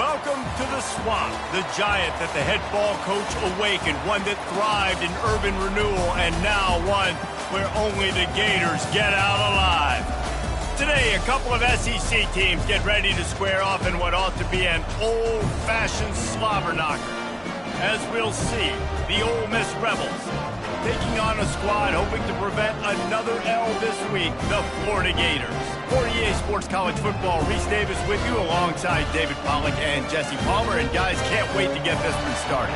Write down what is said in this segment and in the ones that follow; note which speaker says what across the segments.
Speaker 1: Welcome to the Swamp, the giant that the head ball coach awakened, one that thrived in urban renewal, and now one where only the Gators get out alive. Today, a couple of SEC teams get ready to square off in what ought to be an old-fashioned slobber knocker. As we'll see, the Ole Miss Rebels taking on a squad hoping to prevent another L this week, the Florida Gators. For EA Sports College Football, Reese Davis with you alongside David Pollack and Jesse Palmer. And guys, can't wait to get this one started.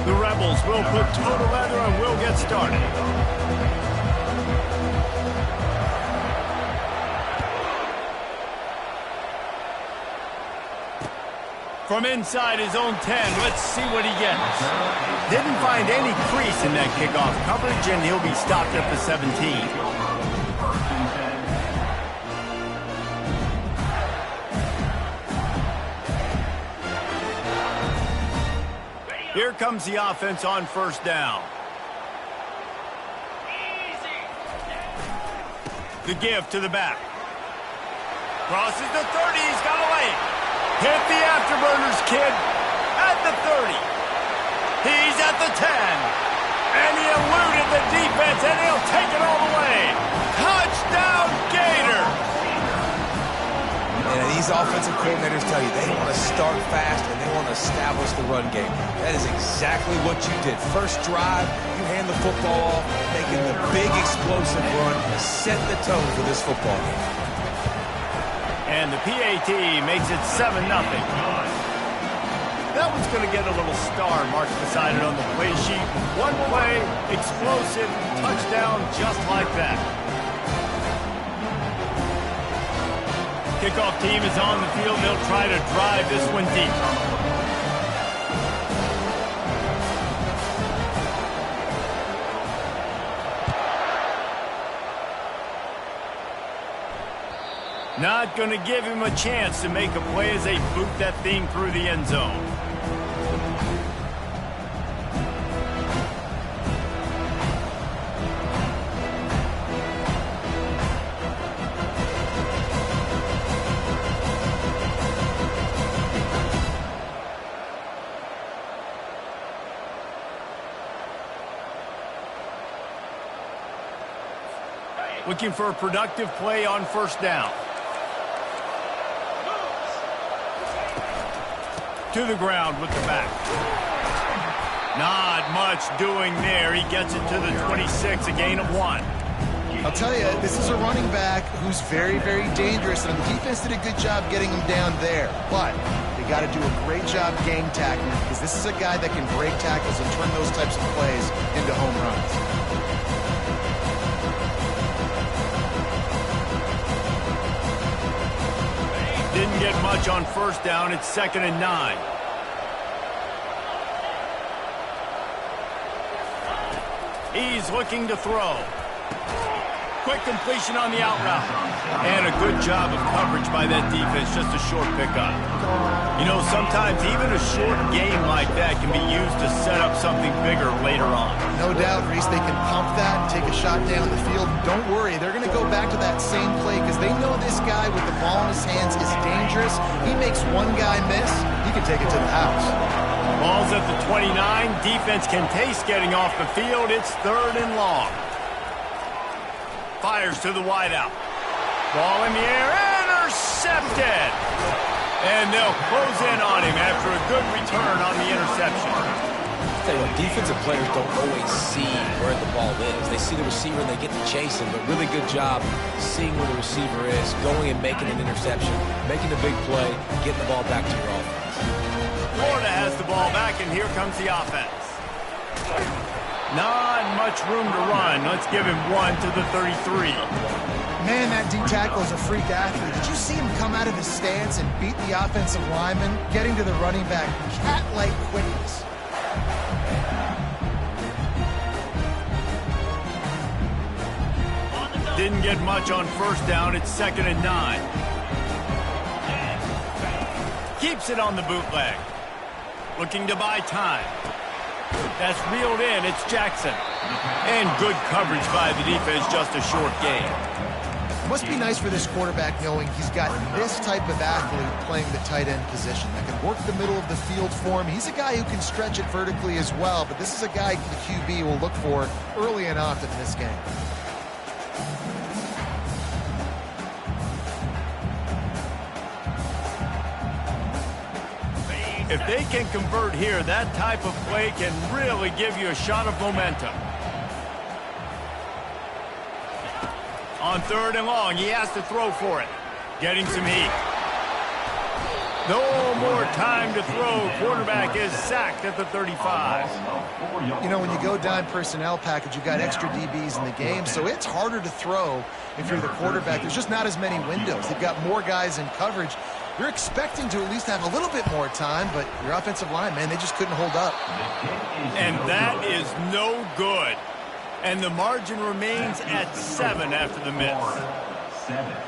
Speaker 1: The Rebels will put total leather and we'll get started. From inside his own 10, let's see what he gets. Didn't find any crease in that kickoff coverage, and he'll be stopped at the 17. Here comes the offense on first down. The give to the back. Crosses the 30, he's got a lane. Hit the afterburners, kid, at the 30. He's at the 10. And he eluded the defense, and he'll take it all the way. Touchdown, Gator!
Speaker 2: And these offensive coordinators tell you they want to start fast and they want to establish the run game. That is exactly what you did. First drive, you hand the football off, making the big explosive run, set the tone for this football game.
Speaker 1: And the PAT makes it 7-0. That one's going to get a little star marked beside it on the play sheet. One play, explosive, touchdown, just like that. Kickoff team is on the field. They'll try to drive this one deep. Not going to give him a chance to make a play as they boot that thing through the end zone. Looking for a productive play on first down. To the ground with the back. Not much doing there. He gets it to the 26, a gain of 1.
Speaker 3: I'll tell you, this is a running back who's very, very dangerous, and the defense did a good job getting him down there. But they got to do a great job game tackling, because this is a guy that can break tackles and turn those types of plays into home runs.
Speaker 1: Didn't get much on first down. It's 2nd and 9. He's looking to throw. Quick completion on the out route. And a good job of coverage by that defense. Just a short pickup. You know, sometimes even a short game like that can be used to set up something bigger later on.
Speaker 3: No doubt, Reese, they can pump that and take a shot down the field. Don't worry, they're going to go back to that same play because they know this guy with the ball in his hands is dangerous. He makes one guy miss, he can take it to the house.
Speaker 1: Ball's at the 29. Defense can taste getting off the field. It's 3rd and long. Fires to the wideout. Ball in the air, intercepted! And they'll close in on him after a good return on the interception.
Speaker 2: I'll tell you what, defensive players don't always see where the ball is. They see the receiver and they get to chase him, but really good job seeing where the receiver is, going and making an interception, making a big play, getting the ball back to your offense.
Speaker 1: Florida has the ball back, and here comes the offense. Not much room to run. Let's give him 1 to the 33.
Speaker 3: Man, that D-tackle is a freak athlete. Did you see him come out of his stance and beat the offensive lineman, getting to the running back? Cat-like quickness.
Speaker 1: Didn't get much on first down. It's 2nd and 9. Keeps it on the bootleg. Looking to buy time. That's reeled in. It's Jackson. And good coverage by the defense, just a short gain.
Speaker 3: Must be nice for this quarterback knowing he's got this type of athlete playing the tight end position that can work the middle of the field for him. He's a guy who can stretch it vertically as well, but this is a guy the QB will look for early and often in this game.
Speaker 1: If they can convert here, that type of play can really give you a shot of momentum. On 3rd and long, he has to throw for it. Getting some heat. No more time to throw. Quarterback is sacked at the 35.
Speaker 3: You know, when you go dime personnel package, you've got extra DBs in the game, so it's harder to throw if you're the quarterback. There's just not as many windows. They've got more guys in coverage. You're expecting to at least have a little bit more time, but your offensive line, man, they just couldn't hold up.
Speaker 1: And that is no good. And the margin remains at 7 after the miss.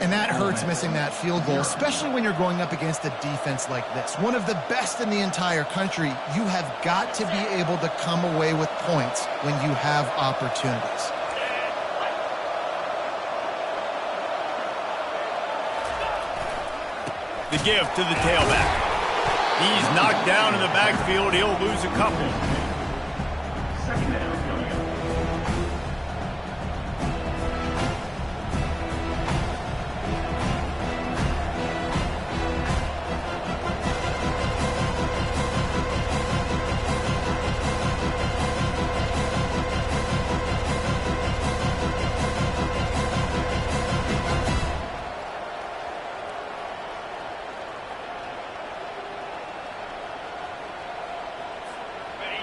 Speaker 3: And that hurts, missing that field goal, especially when you're going up against a defense like this. One of the best in the entire country. You have got to be able to come away with points when you have opportunities.
Speaker 1: The give to the tailback. He's knocked down in the backfield. He'll lose a couple.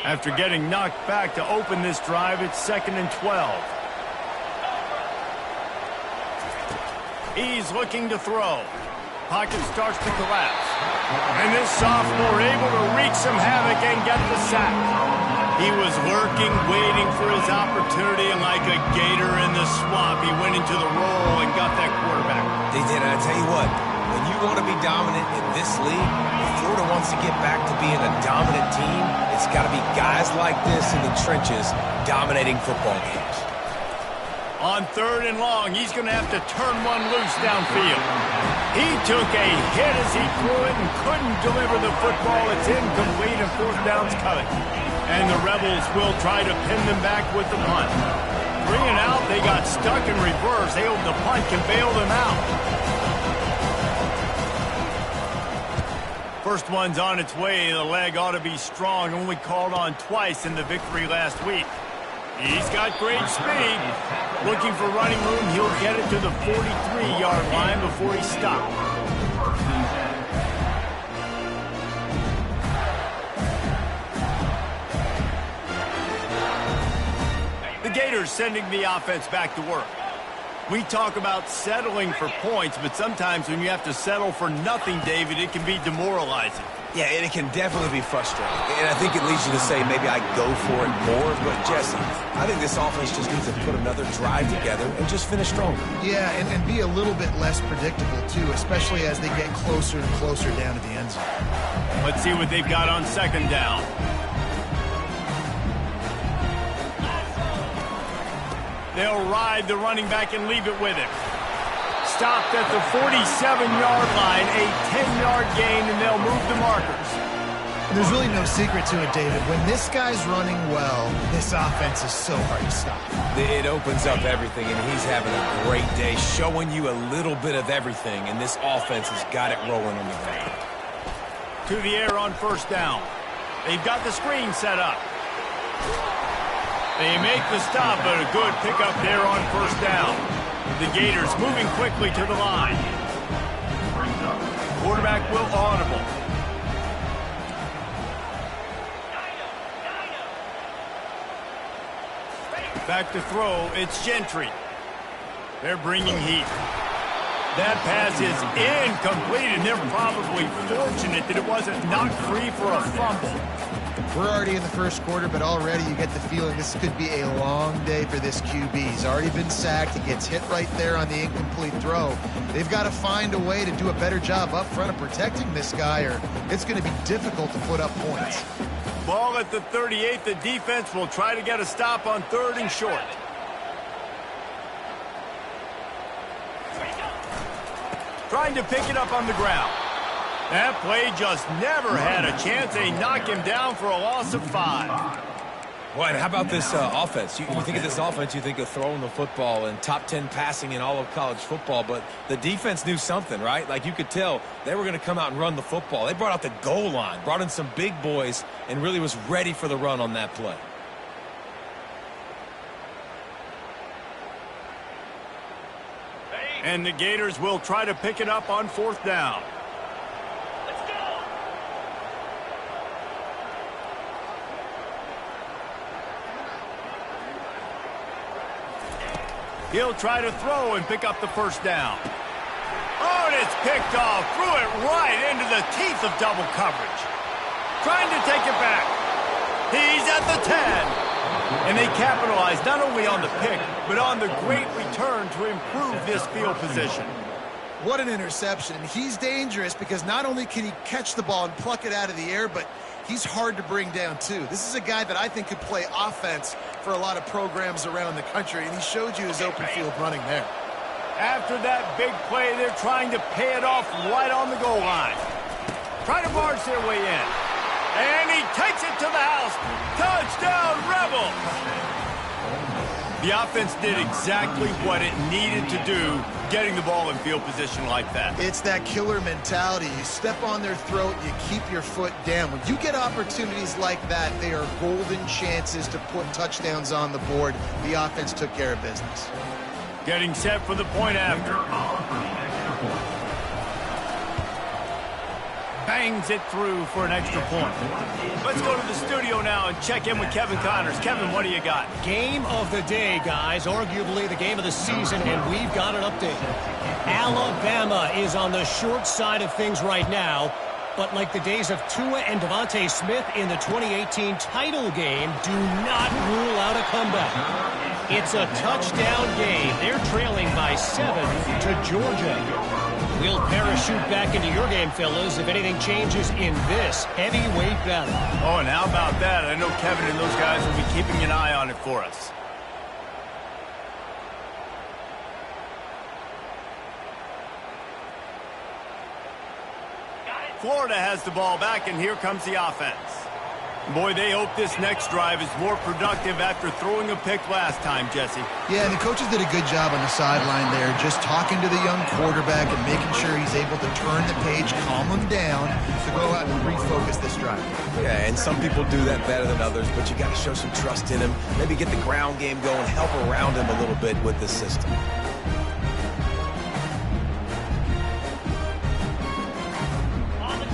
Speaker 1: After getting knocked back to open this drive, it's 2nd and 12. He's looking to throw. Pocket starts to collapse. And this sophomore able to wreak some havoc and get the sack. He was lurking, waiting for his opportunity, and like a gator in the swamp, he went into the roll and got that quarterback.
Speaker 2: They did, and I tell you what, when you want to be dominant in this league, if Florida wants to get back to being a dominant team, it's got to be guys like this in the trenches dominating football games.
Speaker 1: On 3rd and long, he's going to have to turn one loose downfield. He took a hit as he threw it and couldn't deliver the football. It's incomplete and 4th down's coming. And the Rebels will try to pin them back with the punt. 3 and out, they got stuck in reverse. They hope the punt can bail them out. First one's on its way. The leg ought to be strong. Only called on twice in the victory last week. He's got great speed. Looking for running room. He'll get it to the 43-yard line before he stops. The Gators sending the offense back to work. We talk about settling for points, but sometimes when you have to settle for nothing, David, it can be demoralizing.
Speaker 2: Yeah, and it can definitely be frustrating. And I think it leads you to say maybe I go for it more. But, Jesse, I think this offense just needs to put another drive together and just finish stronger.
Speaker 3: Yeah, and be a little bit less predictable, too, especially as they get closer and closer down to the end zone.
Speaker 1: Let's see what they've got on 2nd down. They'll ride the running back and leave it with him. Stopped at the 47-yard line, a 10-yard gain, and they'll move the markers.
Speaker 3: And there's really no secret to it, David. When this guy's running well, this offense is so hard to stop.
Speaker 2: It opens up everything, and he's having a great day, showing you a little bit of everything, and this offense has got it rolling on the ground.
Speaker 1: To the air on 1st down. They've got the screen set up. They make the stop, but a good pickup there on 1st down. The Gators moving quickly to the line. Quarterback will audible. Back to throw, it's Gentry. They're bringing heat. That pass is incomplete, and they're probably fortunate that it wasn't knocked free for a fumble.
Speaker 3: We're already in the first quarter, but already you get the feeling this could be a long day for this QB. He's already been sacked. He gets hit right there on the incomplete throw. They've got to find a way to do a better job up front of protecting this guy, or it's going to be difficult to put up points.
Speaker 1: Ball at the 38. The defense will try to get a stop on 3rd and short. Trying to pick it up on the ground. That play just never had a chance. They knock him down for a loss of 5.
Speaker 2: Boy, and how about this offense? You think of this offense, you think of throwing the football and top 10 passing in all of college football, but the defense knew something, right? Like you could tell they were going to come out and run the football. They brought out the goal line, brought in some big boys, and really was ready for the run on that play.
Speaker 1: And the Gators will try to pick it up on 4th down. He'll try to throw and pick up the 1st down. Oh, and it's picked off. Threw it right into the teeth of double coverage. Trying to take it back. He's at the 10. And they capitalize not only on the pick, but on the great return to improve this field position.
Speaker 3: What an interception. He's dangerous because not only can he catch the ball and pluck it out of the air, but he's hard to bring down, too. This is a guy that I think could play offense for a lot of programs around the country, and he showed you his open field running there.
Speaker 1: After that big play, they're trying to pay it off right on the goal line. Trying to barge their way in. And he takes it to the house. Touchdown, Rebels! The offense did exactly what it needed to do, getting the ball in field position like that.
Speaker 3: It's that killer mentality. You step on their throat, you keep your foot down. When you get opportunities like that, they are golden chances to put touchdowns on the board. The offense took care of business.
Speaker 1: Getting set for the point after. Bangs it through for an extra point. Let's go to the studio now and check in with Kevin Connors. Kevin, what do you got?
Speaker 4: Game of the day, guys. Arguably the game of the season, and we've got an update. Alabama is on the short side of things right now, but like the days of Tua and Devontae Smith in the 2018 title game, do not rule out a comeback. It's a touchdown game. They're trailing by 7 to Georgia. We'll parachute back into your game, fellas, if anything changes in this heavyweight battle.
Speaker 1: Oh, and how about that? I know Kevin and those guys will be keeping an eye on it for us. Florida has the ball back, and here comes the offense. Boy, they hope this next drive is more productive after throwing a pick last time, Jesse.
Speaker 3: Yeah, and the coaches did a good job on the sideline there, just talking to the young quarterback and making sure he's able to turn the page, calm him down, to go out and refocus this drive.
Speaker 2: Yeah, and some people do that better than others, but you got to show some trust in him, maybe get the ground game going, help around him a little bit with the system.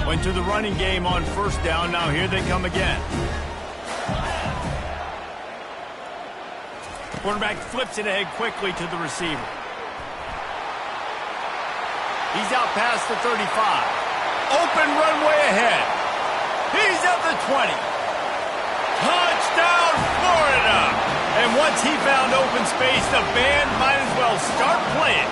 Speaker 1: Went to the running game on 1st down. Now here they come again. Quarterback flips it ahead quickly to the receiver. He's out past the 35. Open runway ahead. He's at the 20. Touchdown, Florida! And once he found open space, the band might as well start playing.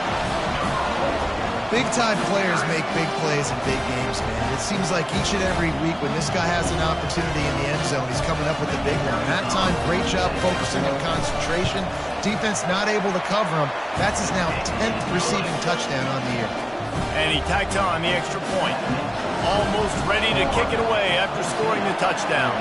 Speaker 3: Big-time players make big plays in big games, man. It seems like each and every week when this guy has an opportunity in the end zone, he's coming up with the big one. That time, great job focusing on concentration. Defense not able to cover him. That's his now 10th receiving touchdown on the year.
Speaker 1: And he tacks on the extra point. Almost ready to kick it away after scoring the touchdown.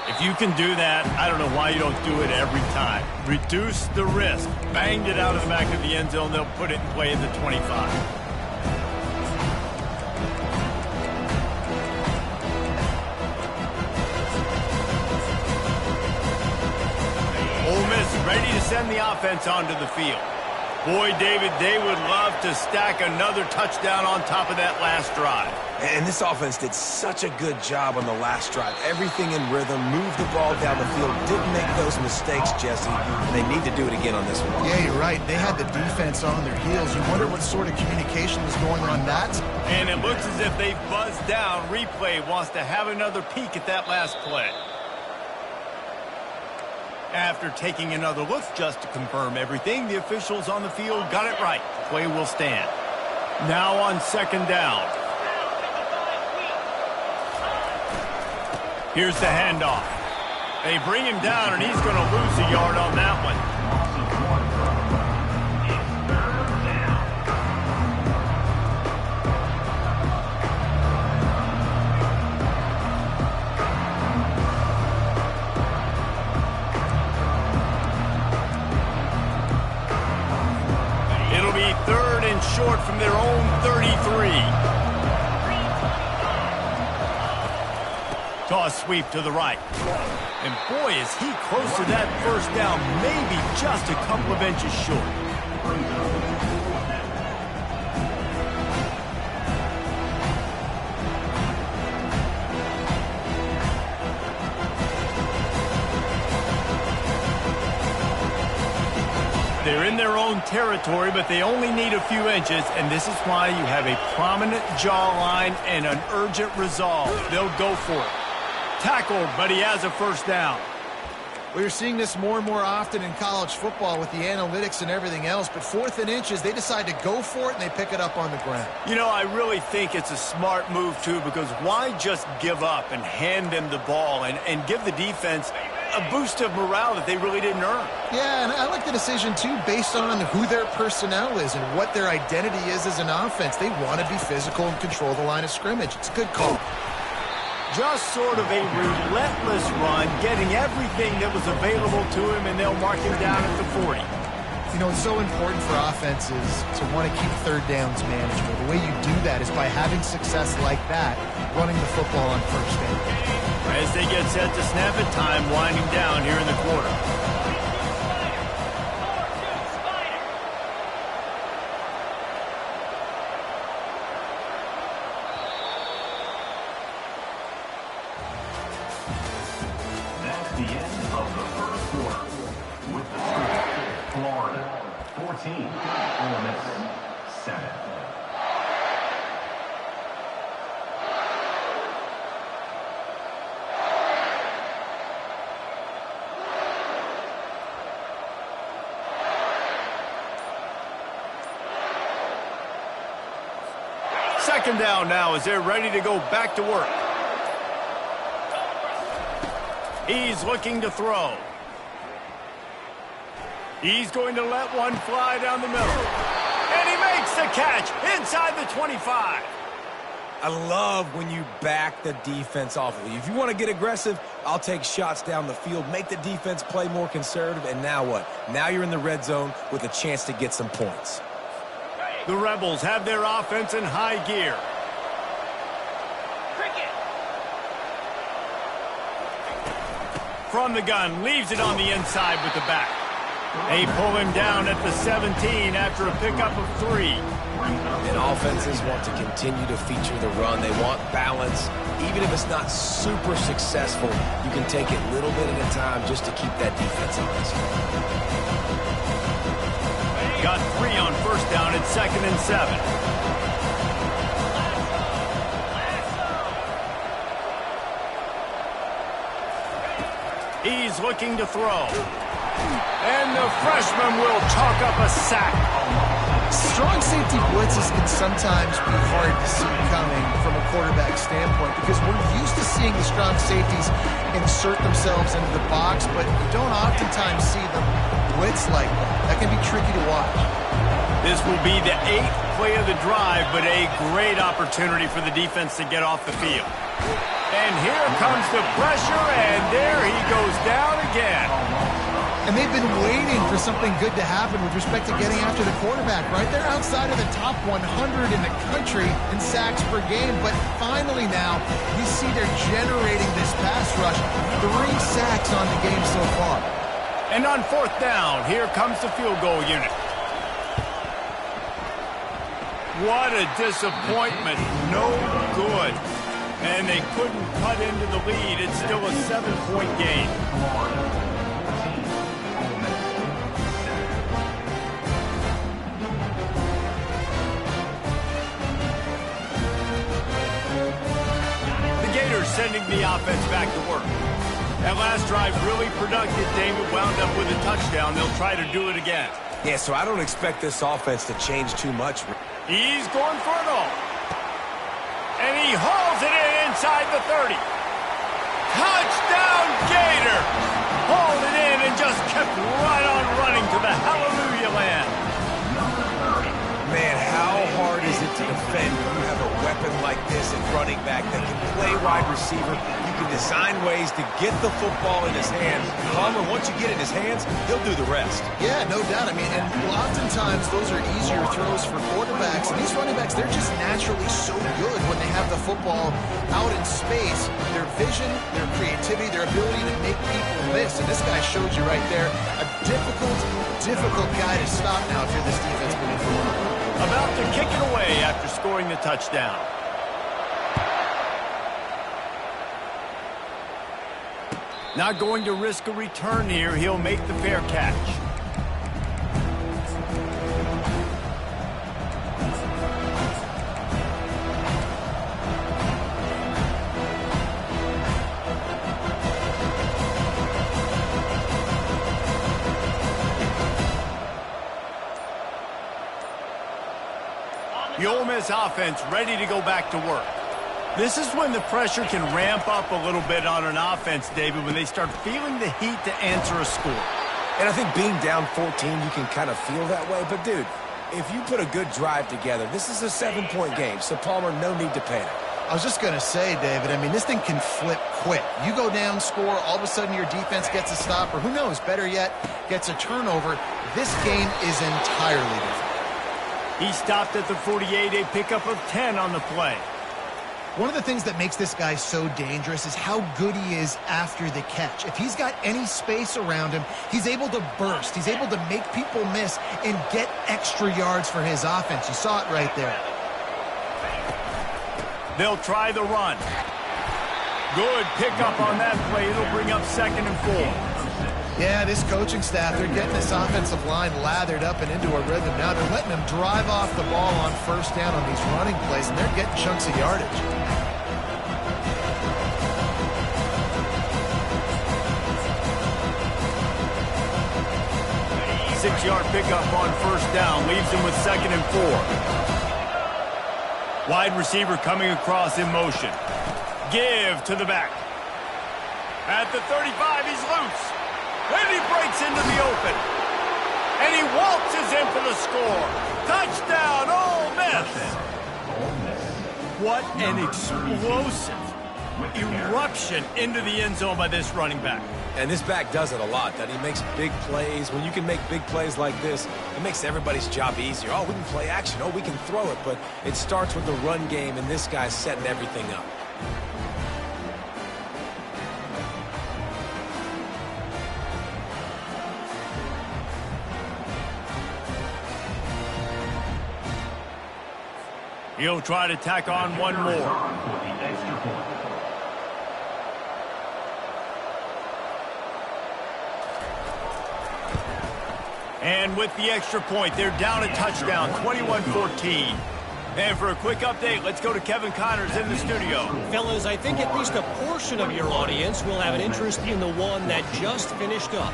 Speaker 1: If you can do that, I don't know why you don't do it every time. Reduce the risk. Banged it out of the back of the end zone. They'll put it in play at the 25. Ole Miss ready to send the offense onto the field. Boy, David, they would love to stack another touchdown on top of that last drive.
Speaker 2: And this offense did such a good job on the last drive. Everything in rhythm, moved the ball down the field, didn't make those mistakes, Jesse. And they need to do it again on this one.
Speaker 3: Yeah, you're right. They had the defense on their heels. You wonder what sort of communication was going on that.
Speaker 1: And it looks as if they've buzzed down. Replay wants to have another peek at that last play. After taking another look just to confirm everything, the officials on the field got it right. The play will stand. Now on 2nd down. Here's the handoff. They bring him down, and he's going to lose a yard on that one. It'll be 3rd and short from their own 33. Toss sweep to the right. And boy, is he close to that first down, maybe just a couple of inches short. They're in their own territory, but they only need a few inches, and this is why you have a prominent jawline and an urgent resolve. They'll go for it. Tackled, but he has a first down.
Speaker 3: Well, you're seeing this more and more often in college football with the analytics and everything else, but 4th and inches, they decide to go for it, and they pick it up on the ground.
Speaker 1: You know, I really think it's a smart move, too, because why just give up and hand them the ball and give the defense a boost of morale that they really didn't earn?
Speaker 3: Yeah, and I like the decision, too, based on who their personnel is and what their identity is as an offense. They want to be physical and control the line of scrimmage. It's a good call.
Speaker 1: Just sort of a relentless run, getting everything that was available to him, and they'll mark him down at the 40.
Speaker 3: You know, it's so important for offenses to want to keep 3rd downs manageable. The way you do that is by having success like that, running the football on 1st down.
Speaker 1: As they get set to snap it, time winding down here in the quarter.
Speaker 5: That's the end of the first quarter. With the score, Florida 14, Ole Miss 7.
Speaker 1: Second down now as they're ready to go back to work. He's looking to throw. He's going to let one fly down the middle. And he makes the catch inside the 25.
Speaker 2: I love when you back the defense off of you. If you want to get aggressive, I'll take shots down the field, make the defense play more conservative, and now what? Now you're in the red zone with a chance to get some points.
Speaker 1: The Rebels have their offense in high gear. From the gun, leaves it on the inside with the back. They pull him down at the 17 after a pickup of 3.
Speaker 2: And offenses want to continue to feature the run. They want balance. Even if it's not super successful, you can take it little bit at a time just to keep that defense honest.
Speaker 1: Got 3 on first down at 2nd and 7. He's looking to throw. And the freshman will chalk up a sack.
Speaker 3: Strong safety blitzes can sometimes be hard to see coming from a quarterback standpoint because we're used to seeing the strong safeties insert themselves into the box, but you don't oftentimes see them blitz like that. That can be tricky to watch.
Speaker 1: This will be the 8th play of the drive, but a great opportunity for the defense to get off the field. And here comes the pressure, and there he goes down again.
Speaker 3: And they've been waiting for something good to happen with respect to getting after the quarterback, right? They're outside of the top 100 in the country in sacks per game, but finally now you see they're generating this pass rush. 3 sacks on the game so far.
Speaker 1: And on 4th down, here comes the field goal unit. What a disappointment. No good. And they couldn't cut into the lead. It's still a 7-point game. The Gators sending the offense back to work. That last drive really productive. David wound up with a touchdown. They'll try to do it again.
Speaker 2: Yeah, so I don't expect this offense to change too much.
Speaker 1: He's going for it all. And he hauls it in inside the 30. Touchdown, Gator! Hauled it in and just kept right on running to the hallelujah land.
Speaker 2: Man, how hard is it to defend when you have a weapon like this at running back that can play wide receiver? You can design ways to get the football in his hand. Palmer, once you get it in his hands, he'll do the rest.
Speaker 3: Yeah, no doubt. I mean, and oftentimes those are easier throws for quarterbacks. And these running backs, they're just naturally so good when they have the football out in space. Their vision, their creativity, their ability to make people miss. And this guy showed you right there, a difficult guy to stop now if you're this defense moving forward.
Speaker 1: About to kick it away after scoring the touchdown. Not going to risk a return here. He'll make the fair catch. The Ole Miss offense ready to go back to work. This is when the pressure can ramp up a little bit on an offense, David, when they start feeling the heat to answer a score.
Speaker 2: And I think being down 14, you can kind of feel that way. But, dude, if you put a good drive together, this is a 7-point game. So, Palmer, no need to panic.
Speaker 3: I was just going to say, David, I mean, this thing can flip quick. You go down, score, all of a sudden your defense gets a stop, or who knows, better yet, gets a turnover. This game is entirely different.
Speaker 1: He stopped at the 48, a pickup of 10 on the play.
Speaker 3: One of the things that makes this guy so dangerous is how good he is after the catch. If he's got any space around him, he's able to burst. He's able to make people miss and get extra yards for his offense. You saw it right there.
Speaker 1: They'll try the run. Good pickup on that play. It'll bring up 2nd and 4.
Speaker 3: Yeah, this coaching staff, they're getting this offensive line lathered up and into a rhythm. Now they're letting them drive off the ball on first down on these running plays, and they're getting chunks of yardage.
Speaker 1: Six-yard pickup on first down leaves him with 2nd and 4. Wide receiver coming across in motion. Give to the back. At the 35, he's loose. And he breaks into the open. And he waltzes in for the score. Touchdown, Ole Miss. What an explosive eruption into the end zone by this running back.
Speaker 2: And this back does it a lot. That he makes big plays. When you can make big plays like this, it makes everybody's job easier. Oh, we can play action. Oh, we can throw it. But it starts with the run game, and this guy's setting everything up.
Speaker 1: He'll try to tack on one more. And with the extra point, they're down a touchdown, 21-14. And for a quick update, let's go to Kevin Connors in the studio.
Speaker 4: Fellas, I think at least a portion of your audience will have an interest in the one that just finished up.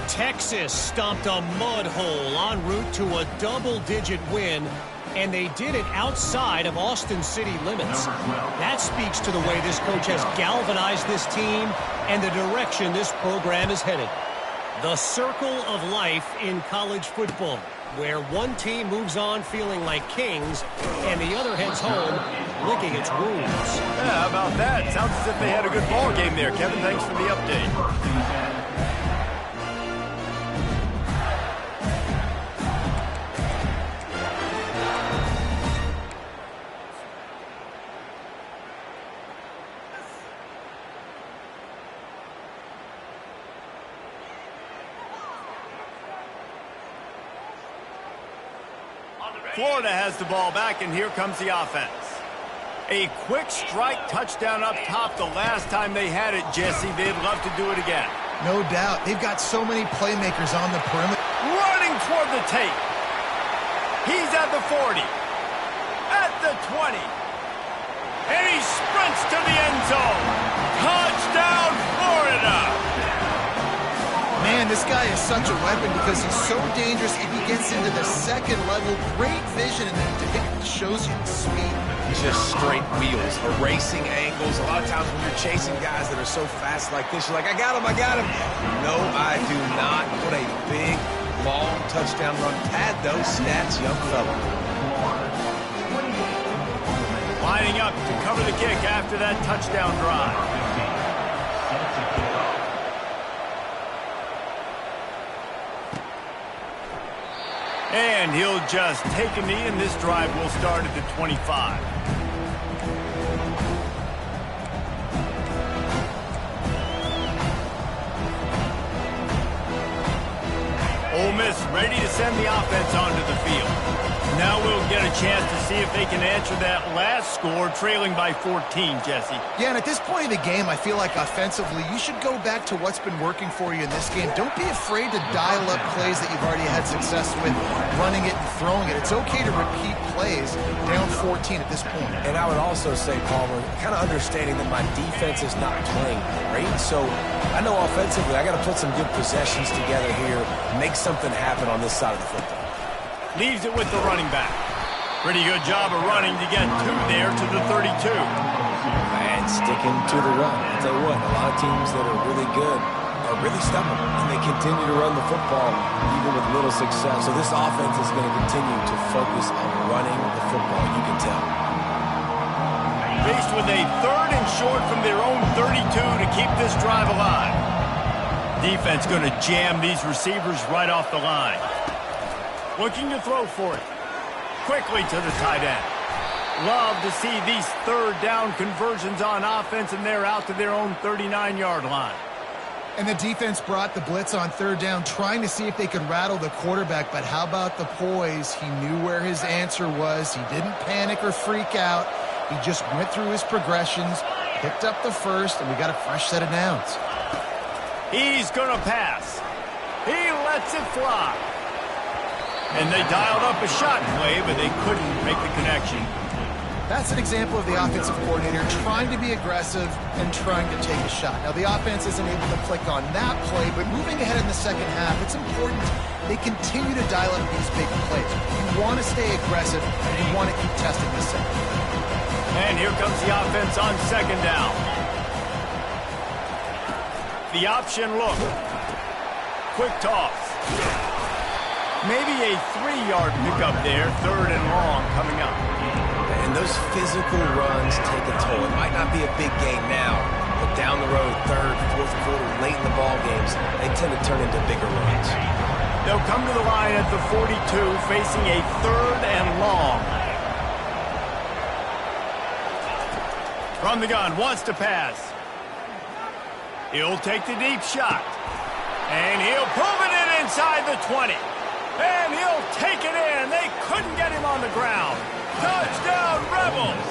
Speaker 4: Texas stomped a mud hole en route to a double-digit win, and they did it outside of Austin city limits. That speaks to the way this coach has galvanized this team and the direction this program is headed. The circle of life in college football, where one team moves on feeling like kings and the other heads home licking its wounds.
Speaker 1: Yeah, how about that? Sounds as if they had a good ball game there. Kevin, thanks for the update. Florida has the ball back, and here comes the offense. A quick strike touchdown up top the last time they had it, Jesse. They'd love to do it again.
Speaker 3: No doubt. They've got so many playmakers on the perimeter.
Speaker 1: Running toward the tape. He's at the 40. At the 20. And he sprints to the end zone. Touchdown, Florida!
Speaker 3: Man, this guy is such a weapon because he's so dangerous if he gets into the second level. Great vision, and then it shows you the speed.
Speaker 2: He's just straight wheels, erasing angles. A lot of times when you're chasing guys that are so fast like this, you're like, I got him, I got him. No, I do not. What a big, long touchdown run. Pad those stats, young fella.
Speaker 1: Lining up to cover the kick after that touchdown drive. And he'll just take a knee, and this drive will start at the 25. Ole Miss ready to send the offense onto the field. Now we'll get a chance to see if they can answer that last score, trailing by 14, Jesse.
Speaker 3: Yeah, and at this point of the game, I feel like offensively, you should go back to what's been working for you in this game. Don't be afraid to dial up plays that you've already had success with, running it and throwing it. It's okay to repeat plays down 14 at this point.
Speaker 2: And I would also say, Palmer, kind of understanding that my defense is not playing great, so I know offensively I got to put some good possessions together here, make something happen on this side of the football.
Speaker 1: Leaves it with the running back. Pretty good job of running to get two there to the 32.
Speaker 2: And sticking to the run. I'll tell you what, a lot of teams that are really good are really stubborn, and they continue to run the football even with little success. So this offense is going to continue to focus on running the football, you can tell.
Speaker 1: Faced with a 3rd and short from their own 32 to keep this drive alive. Defense going to jam these receivers right off the line. Looking to throw for it. Quickly to the tight end. Love to see these 3rd down conversions on offense, and they're out to their own 39-yard line.
Speaker 3: And the defense brought the blitz on 3rd down, trying to see if they could rattle the quarterback. But how about the poise? He knew where his answer was. He didn't panic or freak out. He just went through his progressions, picked up the first, and we got a fresh set of downs.
Speaker 1: He's going to pass. He lets it fly. And they dialed up a shot play, but they couldn't make the connection.
Speaker 3: That's an example of the offensive coordinator trying to be aggressive and trying to take a shot. Now, the offense isn't able to click on that play, but moving ahead in the second half, it's important they continue to dial up these big plays. You want to stay aggressive, and you want to keep testing this second.
Speaker 1: And here comes the offense on 2nd down. The option look. Quick toss. Maybe a 3-yard pickup there, 3rd and long coming up.
Speaker 2: And those physical runs take a toll. It might not be a big game now, but down the road, 3rd, 4th quarter, late in the ball games, they tend to turn into bigger runs.
Speaker 1: They'll come to the line at the 42, facing a 3rd and long. From the gun, wants to pass. He'll take the deep shot. And he'll prove it in inside the 20. And he'll take it in. They couldn't get him on the ground. Touchdown, Rebels!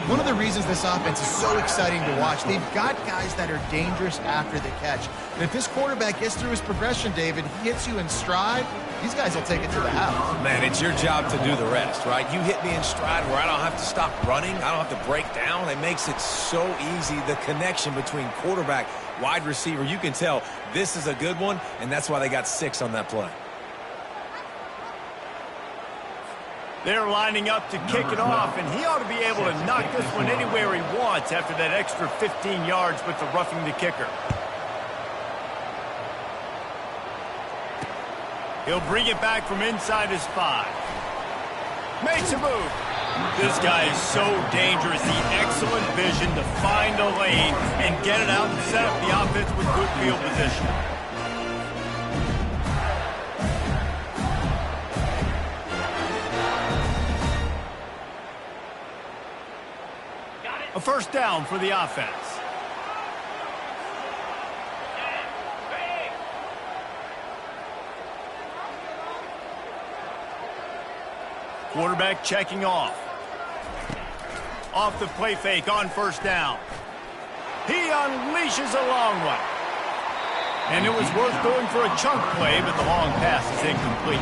Speaker 3: One of the reasons this offense is so exciting to watch, they've got guys that are dangerous after the catch. And if this quarterback gets through his progression, David, he hits you in stride, these guys will take it to the house.
Speaker 2: Man, it's your job to do the rest, right? You hit me in stride where I don't have to stop running. I don't have to break down. It makes it so easy, the connection between quarterback, wide receiver. You can tell this is a good one, and that's why they got 6 on that play.
Speaker 1: They're lining up to kick it off, and he ought to be able to knock this one anywhere he wants after that extra 15 yards with the roughing the kicker. He'll bring it back from inside his 5. Makes a move. This guy is so dangerous. The excellent vision to find a lane and get it out and set up the offense with good field position. A 1st down for the offense. Quarterback checking off. Off the play fake on 1st down. He unleashes a long one. And it was worth going for a chunk play, but the long pass is incomplete.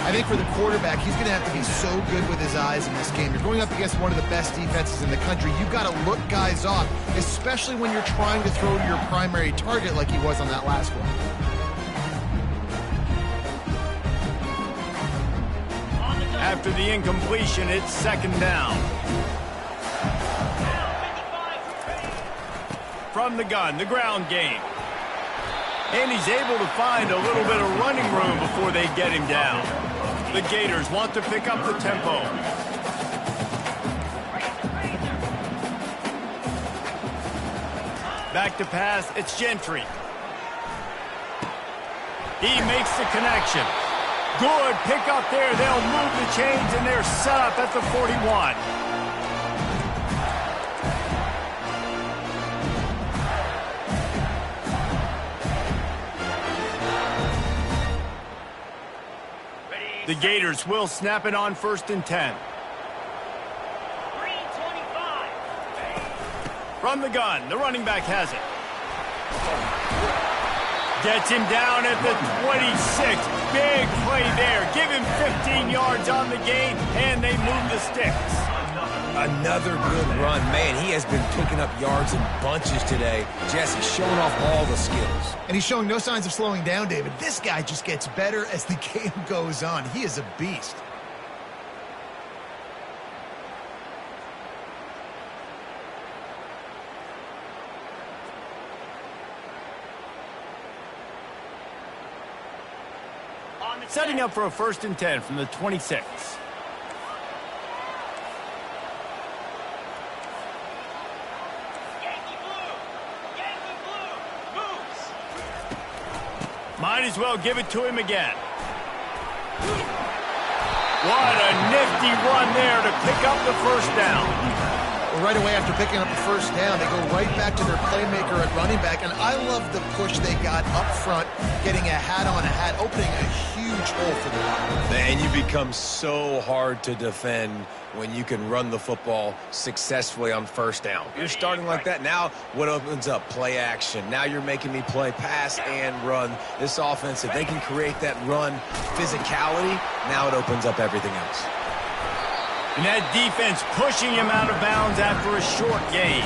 Speaker 3: I think for the quarterback, he's going to have to be so good with his eyes in this game. You're going up against one of the best defenses in the country. You've got to look guys off, especially when you're trying to throw to your primary target like he was on that last one.
Speaker 1: After the incompletion, it's second down. From the gun, the ground game. And he's able to find a little bit of running room before they get him down. The Gators want to pick up the tempo. Back to pass, it's Gentry. He makes the connection. Good pick up there. They'll move the chains, and they're set up at the 41. The Gators will snap it on 1st and 10. From the gun, the running back has it. Gets him down at the 26. Big play there. Give him 15 yards on the game, and they move the sticks.
Speaker 2: Another good run. Man, he has been picking up yards in bunches today. Jesse showing off all the skills.
Speaker 3: And he's showing no signs of slowing down, David. This guy just gets better as the game goes on. He is a beast.
Speaker 1: Setting up for a 1st and 10 from the 26. Might as well give it to him again. What a nifty run there to pick up the 1st down.
Speaker 3: Well, right away after picking up the 1st down, they go right back to their playmaker at running back. And I love the push they got up front, getting a hat on a hat, opening a huge hole for them.
Speaker 2: And you become so hard to defend when you can run the football successfully on 1st down. You're starting like that. Now what opens up? Play action. Now you're making me play pass and run. This offense, if they can create that run physicality, now it opens up everything else.
Speaker 1: And that defense pushing him out of bounds after a short gain.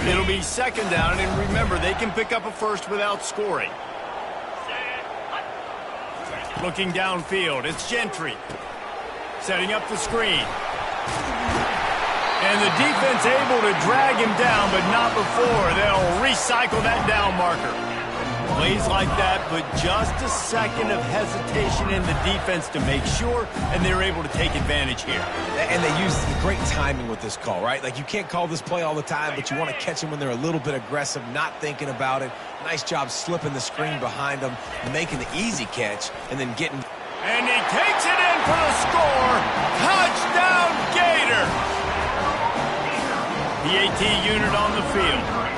Speaker 1: It'll be 2nd down, and remember, they can pick up a 1st without scoring. Looking downfield, it's Gentry. Setting up the screen. And the defense able to drag him down, but not before. They'll recycle that down marker. Plays like that, but just a second of hesitation in the defense to make sure, and they're able to take advantage here.
Speaker 2: And they use great timing with this call, right? Like, you can't call this play all the time, but you want to catch them when they're a little bit aggressive, not thinking about it. Nice job slipping the screen behind them, making the easy catch, and then getting...
Speaker 1: And he takes it in for the score. Touchdown, Gator! The AT unit on the field.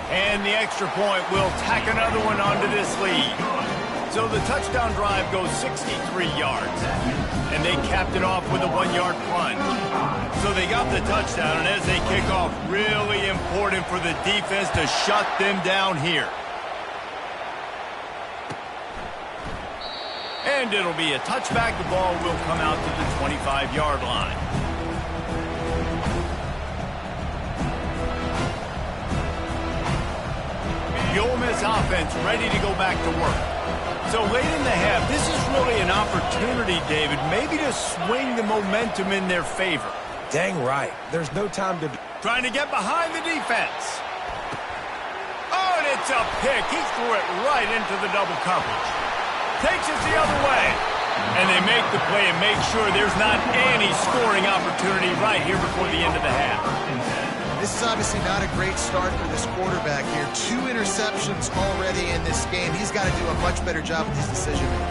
Speaker 1: And the extra point will tack another one onto this lead. So the touchdown drive goes 63 yards. And they capped it off with a 1-yard plunge. So they got the touchdown, and as they kick off, really important for the defense to shut them down here. And it'll be a touchback. The ball will come out to the 25-yard line. The Ole Miss offense ready to go back to work. So late in the half, this is really an opportunity, David, maybe to swing the momentum in their favor.
Speaker 2: Dang right. There's no time to...
Speaker 1: Trying to get behind the defense. Oh, and it's a pick. He threw it right into the double coverage. Takes it the other way. And they make the play and make sure there's not any scoring opportunity right here before the end of the half.
Speaker 3: This is obviously not a great start for this quarterback here. 2 interceptions already in this game. He's got to do a much better job with his decision-making.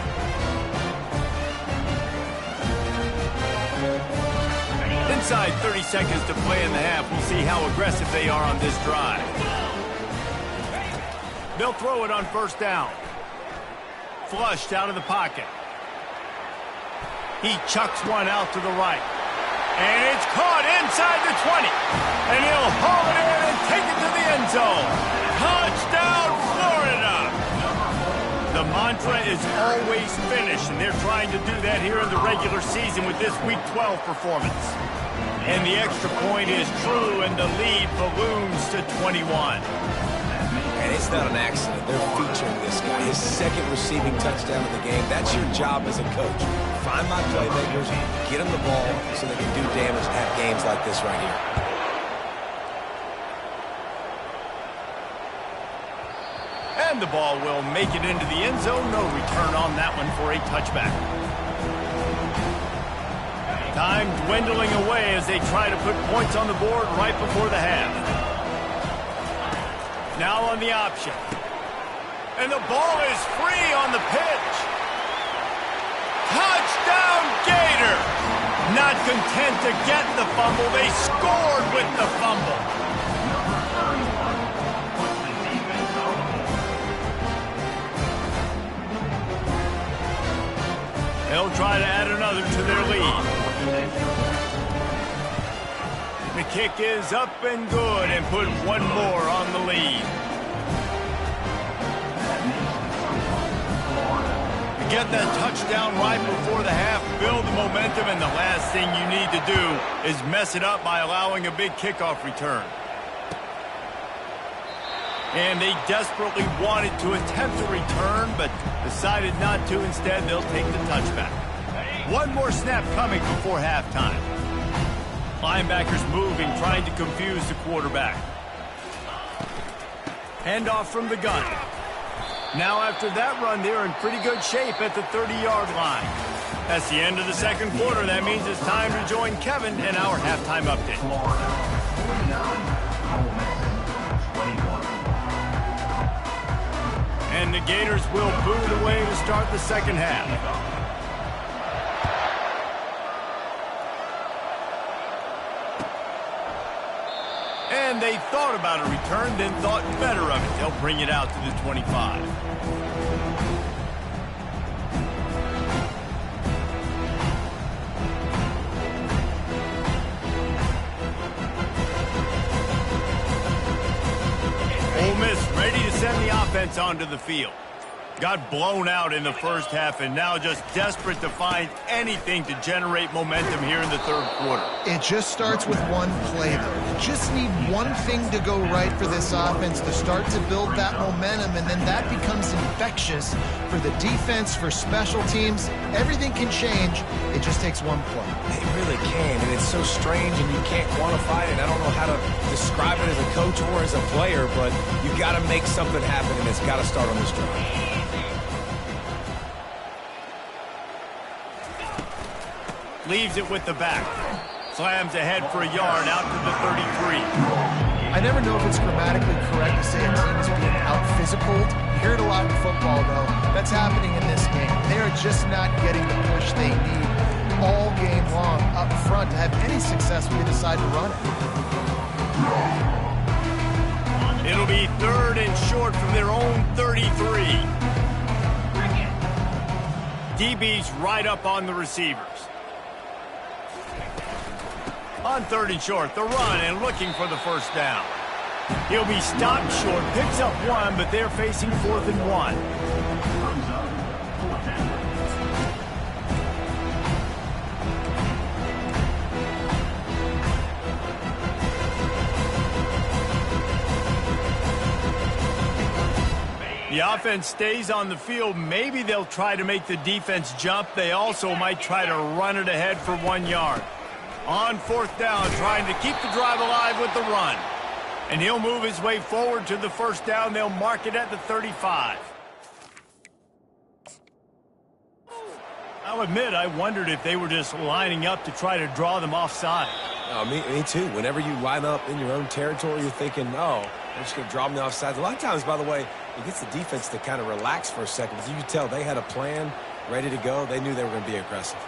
Speaker 1: Inside 30 seconds to play in the half. We'll see how aggressive they are on this drive. They'll throw it on first down. Flushed out of the pocket. He chucks one out to the right. And it's caught inside the 20. And he'll haul it in and take it to the end zone. Touchdown, Florida! The mantra is always finish, and they're trying to do that here in the regular season with this Week 12 performance. And the extra point is true, and the lead balloons to 21.
Speaker 2: And it's not an accident. They're featuring this guy. His second receiving touchdown of the game. That's your job as a coach. Find my playmakers, get them the ball so they can do damage at games like this right here.
Speaker 1: And the ball will make it into the end zone. No return on that one for a touchback. Time dwindling away as they try to put points on the board right before the half. Now on the option. And the ball is free on the pitch. Touchdown, Gator! Not content to get the fumble, they scored with the fumble. They'll try to add another to their lead. The kick is up and good and put one more on the lead. Get that touchdown right before the half, build the momentum, and the last thing you need to do is mess it up by allowing a big kickoff return. And they desperately wanted to attempt a return, but decided not to. Instead, they'll take the touchback. One more snap coming before halftime. Linebackers moving, trying to confuse the quarterback. Handoff from the gun. Now after that run, they're in pretty good shape at the 30-yard line. That's the end of the second quarter. That means it's time to join Kevin in our halftime update. And the Gators will boot it away to start the second half. And they thought about a return, then thought better of it. They'll bring it out to the 25. Ole Miss ready to send the offense onto the field. Got blown out in the first half and now just desperate to find anything to generate momentum here in the third quarter.
Speaker 3: It just starts with one play, though. You just need one thing to go right for this offense to start to build that momentum, and then that becomes infectious for the defense, for special teams. Everything can change. It just takes one play.
Speaker 2: It really can, and it's so strange, and you can't quantify it. I don't know how to describe it as a coach or as a player, but you got to make something happen, and it's got to start on this drive.
Speaker 1: Leaves it with the back. Slams ahead for a yard out to the 33.
Speaker 3: I never know if it's grammatically correct to say a team is being out-physicaled. You hear it a lot in football, though. That's happening in this game. They are just not getting the push they need all game long up front to have any success when they decide to run it.
Speaker 1: It'll be third and short from their own 33. DB's right up on the receivers. On third and short, the run and looking for the first down. He'll be stopped short, picks up one, but they're facing 4th and 1. The offense stays on the field. Maybe they'll try to make the defense jump. They also might try to run it ahead for 1 yard. On 4th down, trying to keep the drive alive with the run. And he'll move his way forward to the first down. They'll mark it at the 35. I'll admit, I wondered if they were just lining up to try to draw them offside.
Speaker 2: Oh, me too. Whenever you line up in your own territory, you're thinking, oh, they're just going to draw them offside. A lot of times, by the way, it gets the defense to kind of relax for a second. Because you can tell they had a plan ready to go. They knew they were going to be aggressive.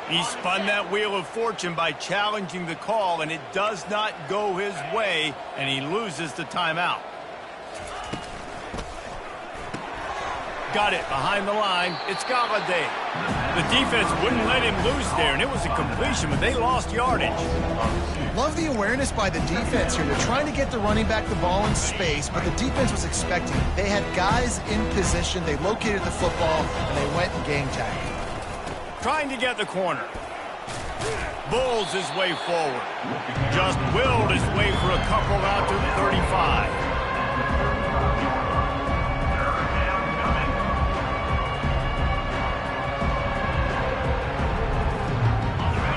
Speaker 1: He spun that wheel of fortune by challenging the call, and it does not go his way, and he loses the timeout. Got it behind the line. It's Galladay. The defense wouldn't let him loose there, and it was a completion, but they lost yardage.
Speaker 3: Love the awareness by the defense here. They're trying to get the running back the ball in space, but the defense was expecting it. They had guys in position. They located the football, and they went and gang tagged.
Speaker 1: Trying to get the corner. Bulls his way forward. Just willed his way for a couple out to the 35.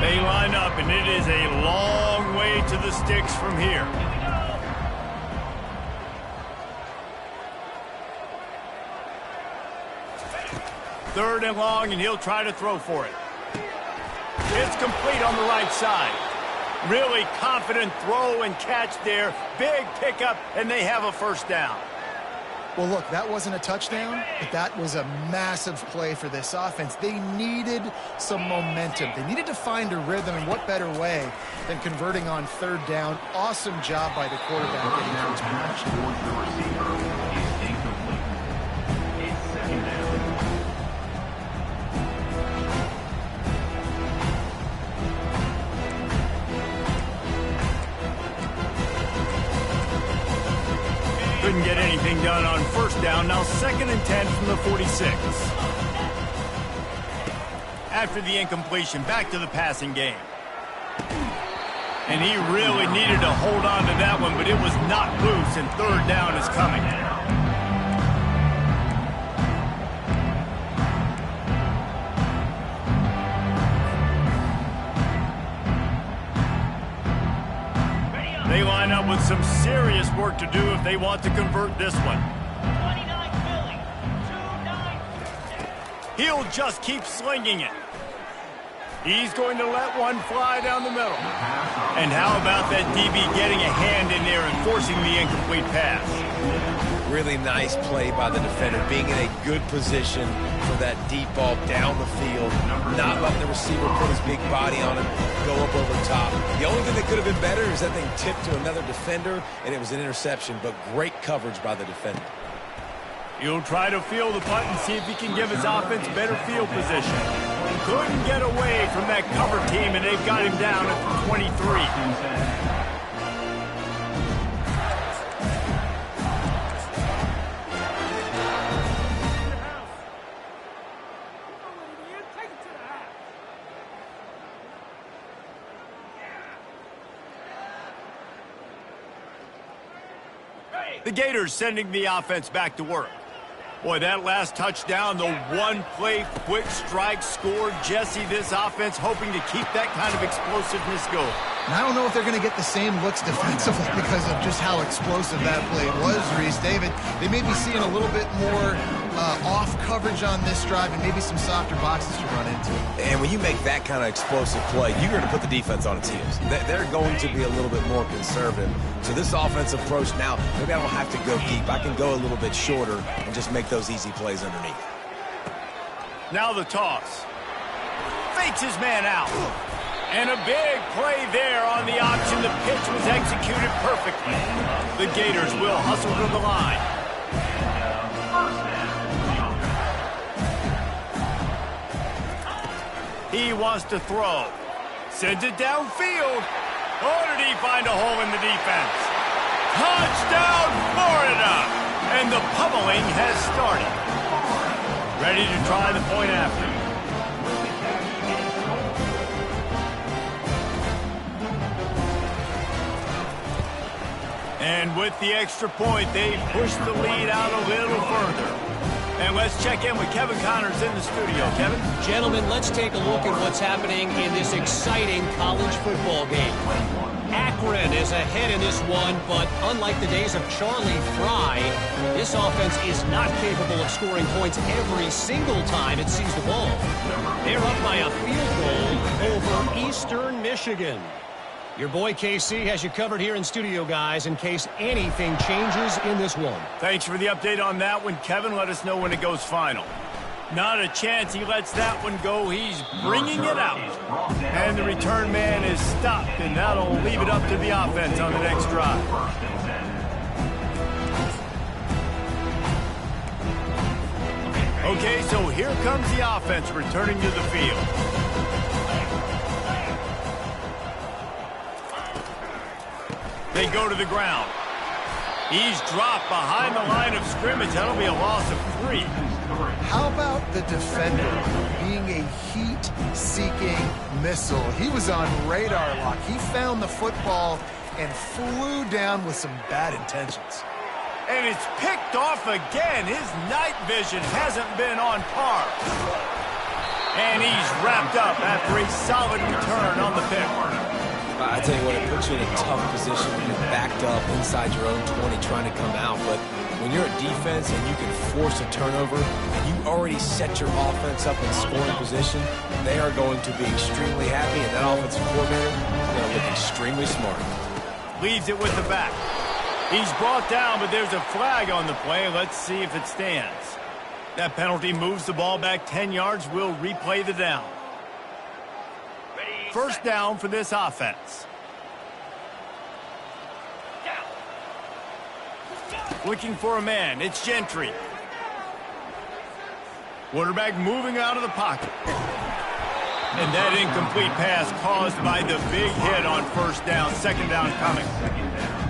Speaker 1: They line up, and it is a long way to the sticks from here. Third and long, and he'll try to throw for it. It's complete on the right side. Really confident throw and catch there. Big pickup, and they have a first down.
Speaker 3: Well, look, that wasn't a touchdown, but that was a massive play for this offense. They needed some momentum. They needed to find a rhythm, and what better way than converting on third down. Awesome job by the quarterback getting out to match.
Speaker 5: The receiver is incomplete. It's second down.
Speaker 1: Couldn't get anything done on first down. Now 2nd and 10 from the 46. After the incompletion, back to the passing game. And he really needed to hold on to that one, but it was knocked loose, and third down is coming. They line up with some serious work to do if they want to convert this one. He'll just keep slinging it. He's going to let one fly down the middle. And how about that DB getting a hand in there and forcing the incomplete pass?
Speaker 2: Really nice play by the defender, being in a good position for that deep ball down the field, not letting the receiver put his big body on him, go up over top. The only thing that could have been better is that thing tipped to another defender, and it was an interception, but great coverage by the defender.
Speaker 1: He'll try to field the punt and see if he can give his offense better field position. Couldn't get away from that cover team, and they've got him down at the 23. The Gators sending the offense back to work. Boy, that last touchdown, the one-play quick strike scored. Jesse, this offense hoping to keep that kind of explosiveness going.
Speaker 3: And I don't know if they're going to get the same looks defensively because of just how explosive that play was, Reese. David, they may be seeing a little bit more off coverage on this drive and maybe some softer boxes to run into.
Speaker 2: And when you make that kind of explosive play, you're going to put the defense on its heels. They're going to be a little bit more conservative. So this offensive approach now, maybe I don't have to go deep. I can go a little bit shorter and just make those easy plays underneath.
Speaker 1: Now the toss. Fakes his man out. And a big play there on the option. The pitch was executed perfectly. The Gators will hustle to the line. He wants to throw. Sends it downfield. Oh, did he find a hole in the defense? Touchdown, Florida! And the pummeling has started. Ready to try the point after. And with the extra point, they push the lead out a little further. And let's check in with Kevin Connors in the studio. Kevin?
Speaker 4: Gentlemen, let's take a look at what's happening in this exciting college football game. Akron is ahead in this one, but unlike the days of Charlie Fry, this offense is not capable of scoring points every single time it sees the ball. They're up by a field goal over Eastern Michigan. Your boy KC has you covered here in studio, guys, in case anything changes in this one.
Speaker 1: Thanks for the update on that one, Kevin. Let us know when it goes final. Not a chance he lets that one go. He's bringing it out. And the return man is stopped, and that'll leave it up to the offense on the next drive. Okay, so here comes the offense returning to the field. They go to the ground. He's dropped behind the line of scrimmage. That'll be a loss of 3.
Speaker 3: How about the defender being a heat-seeking missile? He was on radar lock. He found the football and flew down with some bad intentions.
Speaker 1: And it's picked off again. His night vision hasn't been on par. And he's wrapped up after a solid return on the pick.
Speaker 2: I tell you what, it puts you in a tough position when you're backed up inside your own 20 trying to come out. But when you're a defense and you can force a turnover and you already set your offense up in scoring position, they are going to be extremely happy, and that offensive coordinator is going to look extremely smart.
Speaker 1: Leaves it with the back. He's brought down, but there's a flag on the play. Let's see if it stands. That penalty moves the ball back 10 yards. We'll replay the down. First down for this offense. Looking for a man. It's Gentry. Quarterback moving out of the pocket. And that incomplete pass caused by the big hit on first down. Second down coming.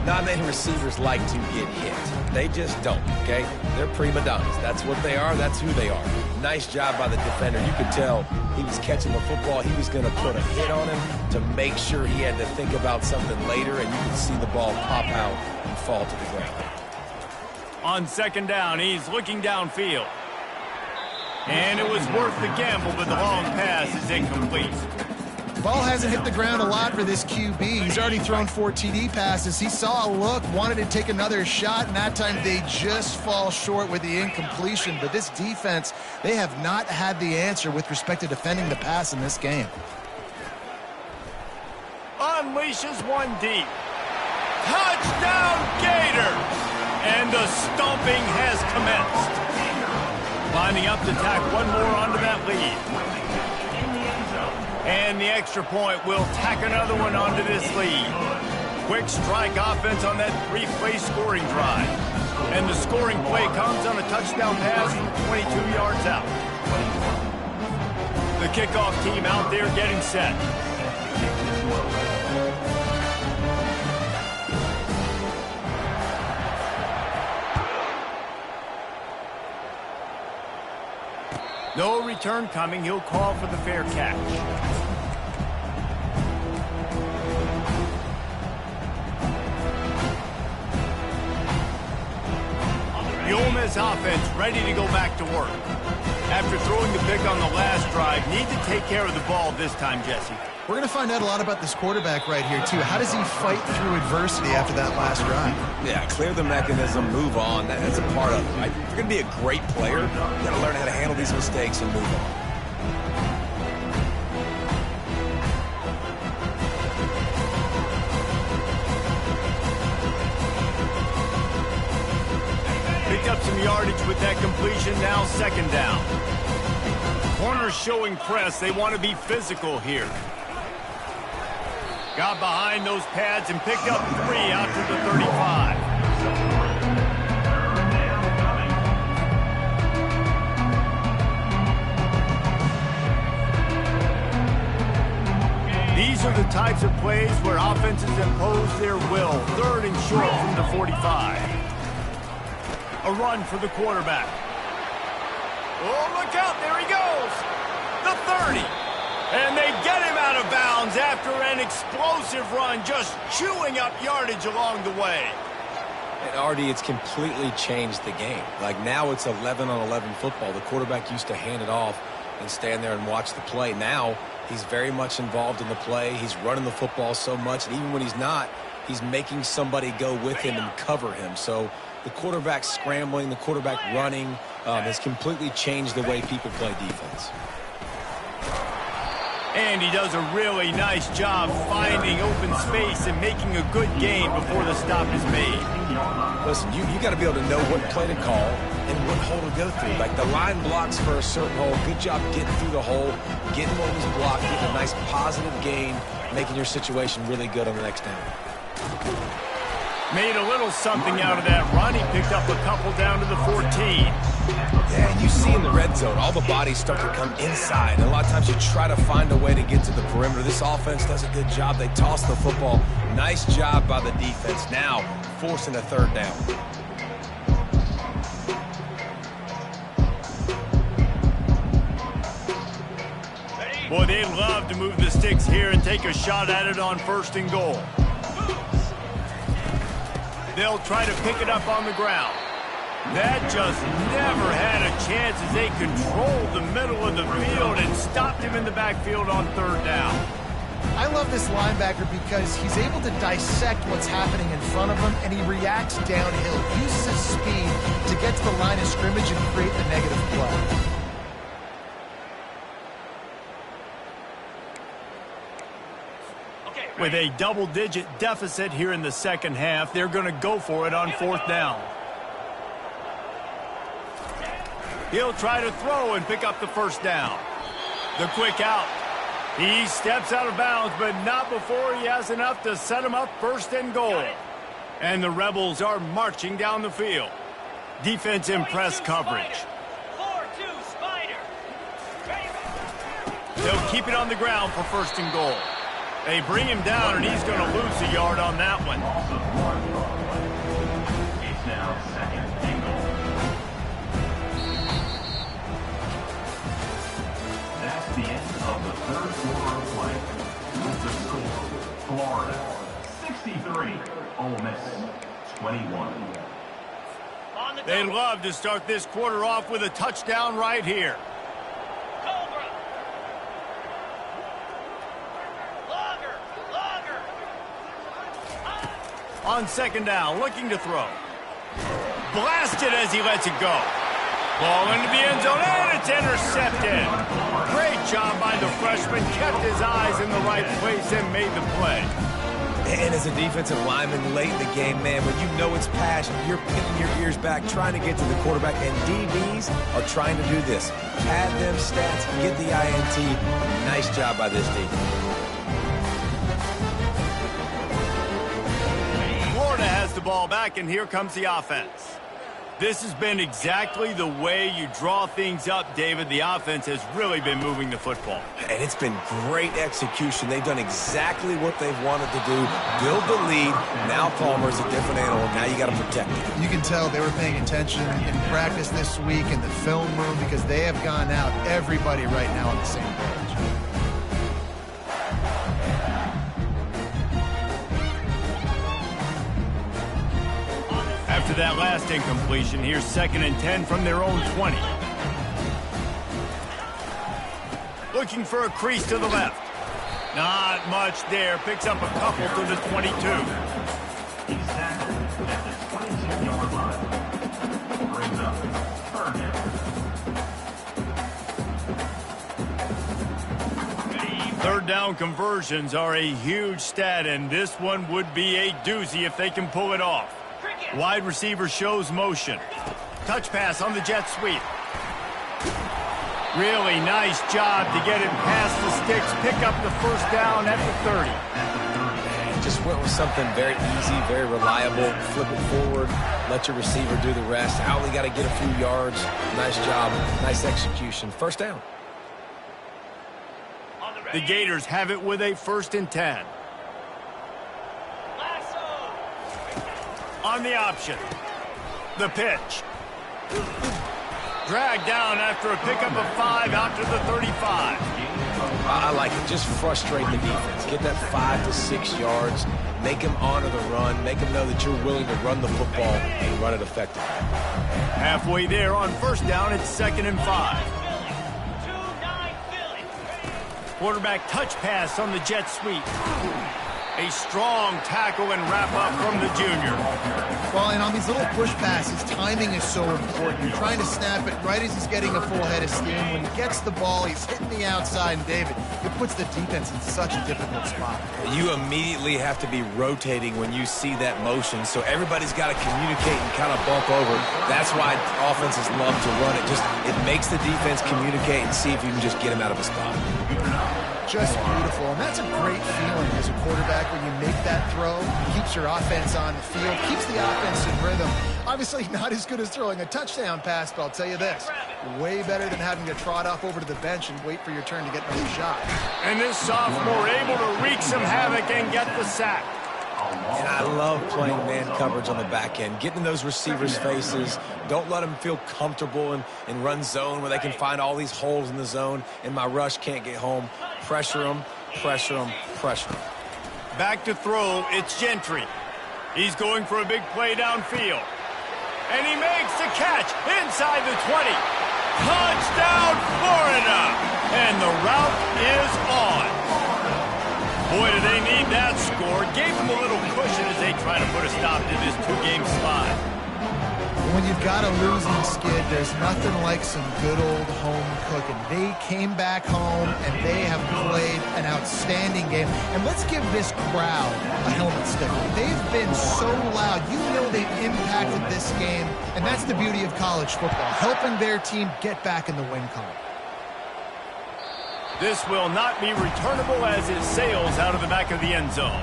Speaker 2: Not many receivers like to get hit. They just don't, okay? They're prima donnas. That's what they are. That's who they are. Nice job by the defender. You could tell he was catching the football. He was going to put a hit on him to make sure he had to think about something later, and you could see the ball pop out and fall to the ground.
Speaker 1: On second down, he's looking downfield. And it was worth the gamble, but the long pass is incomplete.
Speaker 3: Ball hasn't hit the ground a lot for this QB. He's already thrown 4 TD passes. He saw a look, wanted to take another shot, and that time they just fall short with the incompletion. But this defense, they have not had the answer with respect to defending the pass in this game.
Speaker 1: Unleashes one deep. Touchdown Gators! And the stomping has commenced. Lining up to tack one more onto that lead. And the extra point will tack another one onto this lead. Quick strike offense on that 3-play scoring drive. And the scoring play comes on a touchdown pass from 22 yards out. The kickoff team out there getting set. No return coming. He'll call for the fair catch. The Ole Miss offense ready to go back to work. After throwing the pick on the last drive, need to take care of the ball this time, Jesse.
Speaker 3: We're going to find out a lot about this quarterback right here, too. How does he fight through adversity after that last drive?
Speaker 2: Yeah, clear the mechanism, move on. That's a part of it. Right? If you're going to be a great player, you got to learn how to handle these mistakes and move on.
Speaker 1: Picked up some yardage with that completion. Now second down. Corners showing press. They want to be physical here. Got behind those pads and picked up 3 out to the 35. These are the types of plays where offenses impose their will. Third and short from the 45. A run for the quarterback. Oh, look out. There he goes. The 30. And they get him out of bounds after an explosive run, just chewing up yardage along the way.
Speaker 2: And Artie, it's completely changed the game. Like now it's 11-on-11 football. The quarterback used to hand it off and stand there and watch the play. Now he's very much involved in the play. He's running the football so much, and even when he's not, he's making somebody go with him and cover him. So the quarterback scrambling, the quarterback running has completely changed the way people play defense.
Speaker 1: And he does a really nice job finding open space and making a good gain before the stop is made.
Speaker 2: Listen, you got to be able to know what play to call and what hole to go through. Like the line blocks for a certain hole. Good job getting through the hole, getting what was blocked, getting a nice positive gain, making your situation really good on the next down.
Speaker 1: Made a little something out of that run. He picked up a couple down to the 14.
Speaker 2: Yeah, and you see in the red zone, all the bodies start to come inside. And a lot of times you try to find a way to get to the perimeter. This offense does a good job. They toss the football. Nice job by the defense. Now forcing a third down.
Speaker 1: Boy, they love to move the sticks here and take a shot at it on 1st and goal. They'll try to pick it up on the ground. That just never had a chance as they controlled the middle of the field and stopped him in the backfield on 3rd down.
Speaker 3: I love this linebacker because he's able to dissect what's happening in front of him, and he reacts downhill, uses his speed to get to the line of scrimmage and create the negative play.
Speaker 1: With a double-digit deficit here in the 2nd half, they're going to go for it on 4th down. He'll try to throw and pick up the 1st down. The quick out. He steps out of bounds, but not before he has enough to set him up 1st and goal. And the Rebels are marching down the field. Defense in press coverage.
Speaker 6: 4-2 Spider.
Speaker 1: They'll keep it on the ground for 1st and goal. They bring him down, and he's going to lose a yard on that one.
Speaker 5: It's now 2nd and goal. That's the end of the 3rd quarter of play. With the score, Florida 63, Ole Miss 21.
Speaker 1: They love to start this quarter off with a touchdown right here. On 2nd down, looking to throw. Blasted as he lets it go. Ball into the end zone, and it's intercepted. Great job by the freshman. Kept his eyes in the right place and made the play.
Speaker 2: And as a defensive lineman late in the game, man, when you know it's passion, you're pinning your ears back, trying to get to the quarterback, and DBs are trying to do this. Pad them stats, get the INT. Nice job by this defense.
Speaker 1: Has the ball back, and here comes the offense. This has been exactly the way you draw things up, David. The offense has really been moving the football.
Speaker 2: And it's been great execution. They've done exactly what they've wanted to do. Build the lead. Now Palmer's a different animal. Now you got to protect it.
Speaker 3: You can tell they were paying attention in practice this week in the film room because they have gone out, everybody right now on the same page.
Speaker 1: After that last incompletion, here's 2nd and 10 from their own 20. Looking for a crease to the left. Not much there. Picks up a couple to the 22.
Speaker 5: He's tackled at the 22-yard line. Brings up 3rd down.
Speaker 1: 3rd down conversions are a huge stat, and this one would be a doozy if they can pull it off. Wide receiver shows motion. Touch pass on the jet sweep. Really nice job to get him past the sticks. Pick up the 1st down at the 30.
Speaker 2: And just went with something very easy, very reliable. Flip it forward. Let your receiver do the rest. I only got to get a few yards. Nice job. Nice execution. 1st down.
Speaker 1: The Gators have it with a 1st and 10. On the option. The pitch. Dragged down after a pickup of 5 out to the 35.
Speaker 2: I like it. Just frustrate the defense. Get that 5 to 6 yards. Make them honor the run. Make them know that you're willing to run the football and run it effectively.
Speaker 1: Halfway there on 1st down, it's 2nd and 5. Quarterback touch pass on the jet sweep. A strong tackle and wrap up from the junior.
Speaker 3: Well, and on these little push passes, timing is so important. You're trying to snap it right as he's getting a full head of steam. When he gets the ball, he's hitting the outside, and David, it puts the defense in such a difficult spot.
Speaker 2: You immediately have to be rotating when you see that motion, so everybody's got to communicate and kind of bump over. That's why offenses love to run it. Just it makes the defense communicate and see if you can just get him out of a spot.
Speaker 3: Just beautiful, and that's a great feeling as a quarterback when you make that throw. Keeps your offense on the field, keeps the offense in rhythm. Obviously not as good as throwing a touchdown pass, but I'll tell you this, way better than having to trot off over to the bench and wait for your turn to get another shot.
Speaker 1: And this sophomore able to wreak some havoc and get the sack.
Speaker 2: And I love playing man coverage on the back end, getting in those receivers' faces. Don't let them feel comfortable in run zone where they can find all these holes in the zone and my rush can't get home. Pressure them, pressure them, pressure them.
Speaker 1: Back to throw, it's Gentry. He's going for a big play downfield. And he makes the catch inside the 20. Touchdown, Florida! And the route is on. Boy, do they need that score. Gave them a little cushion as they try to put a stop to this two-game slide.
Speaker 3: When you've got a losing skid, there's nothing like some good old home cooking. They came back home, and they have played an outstanding game. And let's give this crowd a helmet sticker. They've been so loud. You know they've impacted this game, and that's the beauty of college football, helping their team get back in the win column.
Speaker 1: This will not be returnable as it sails out of the back of the end zone.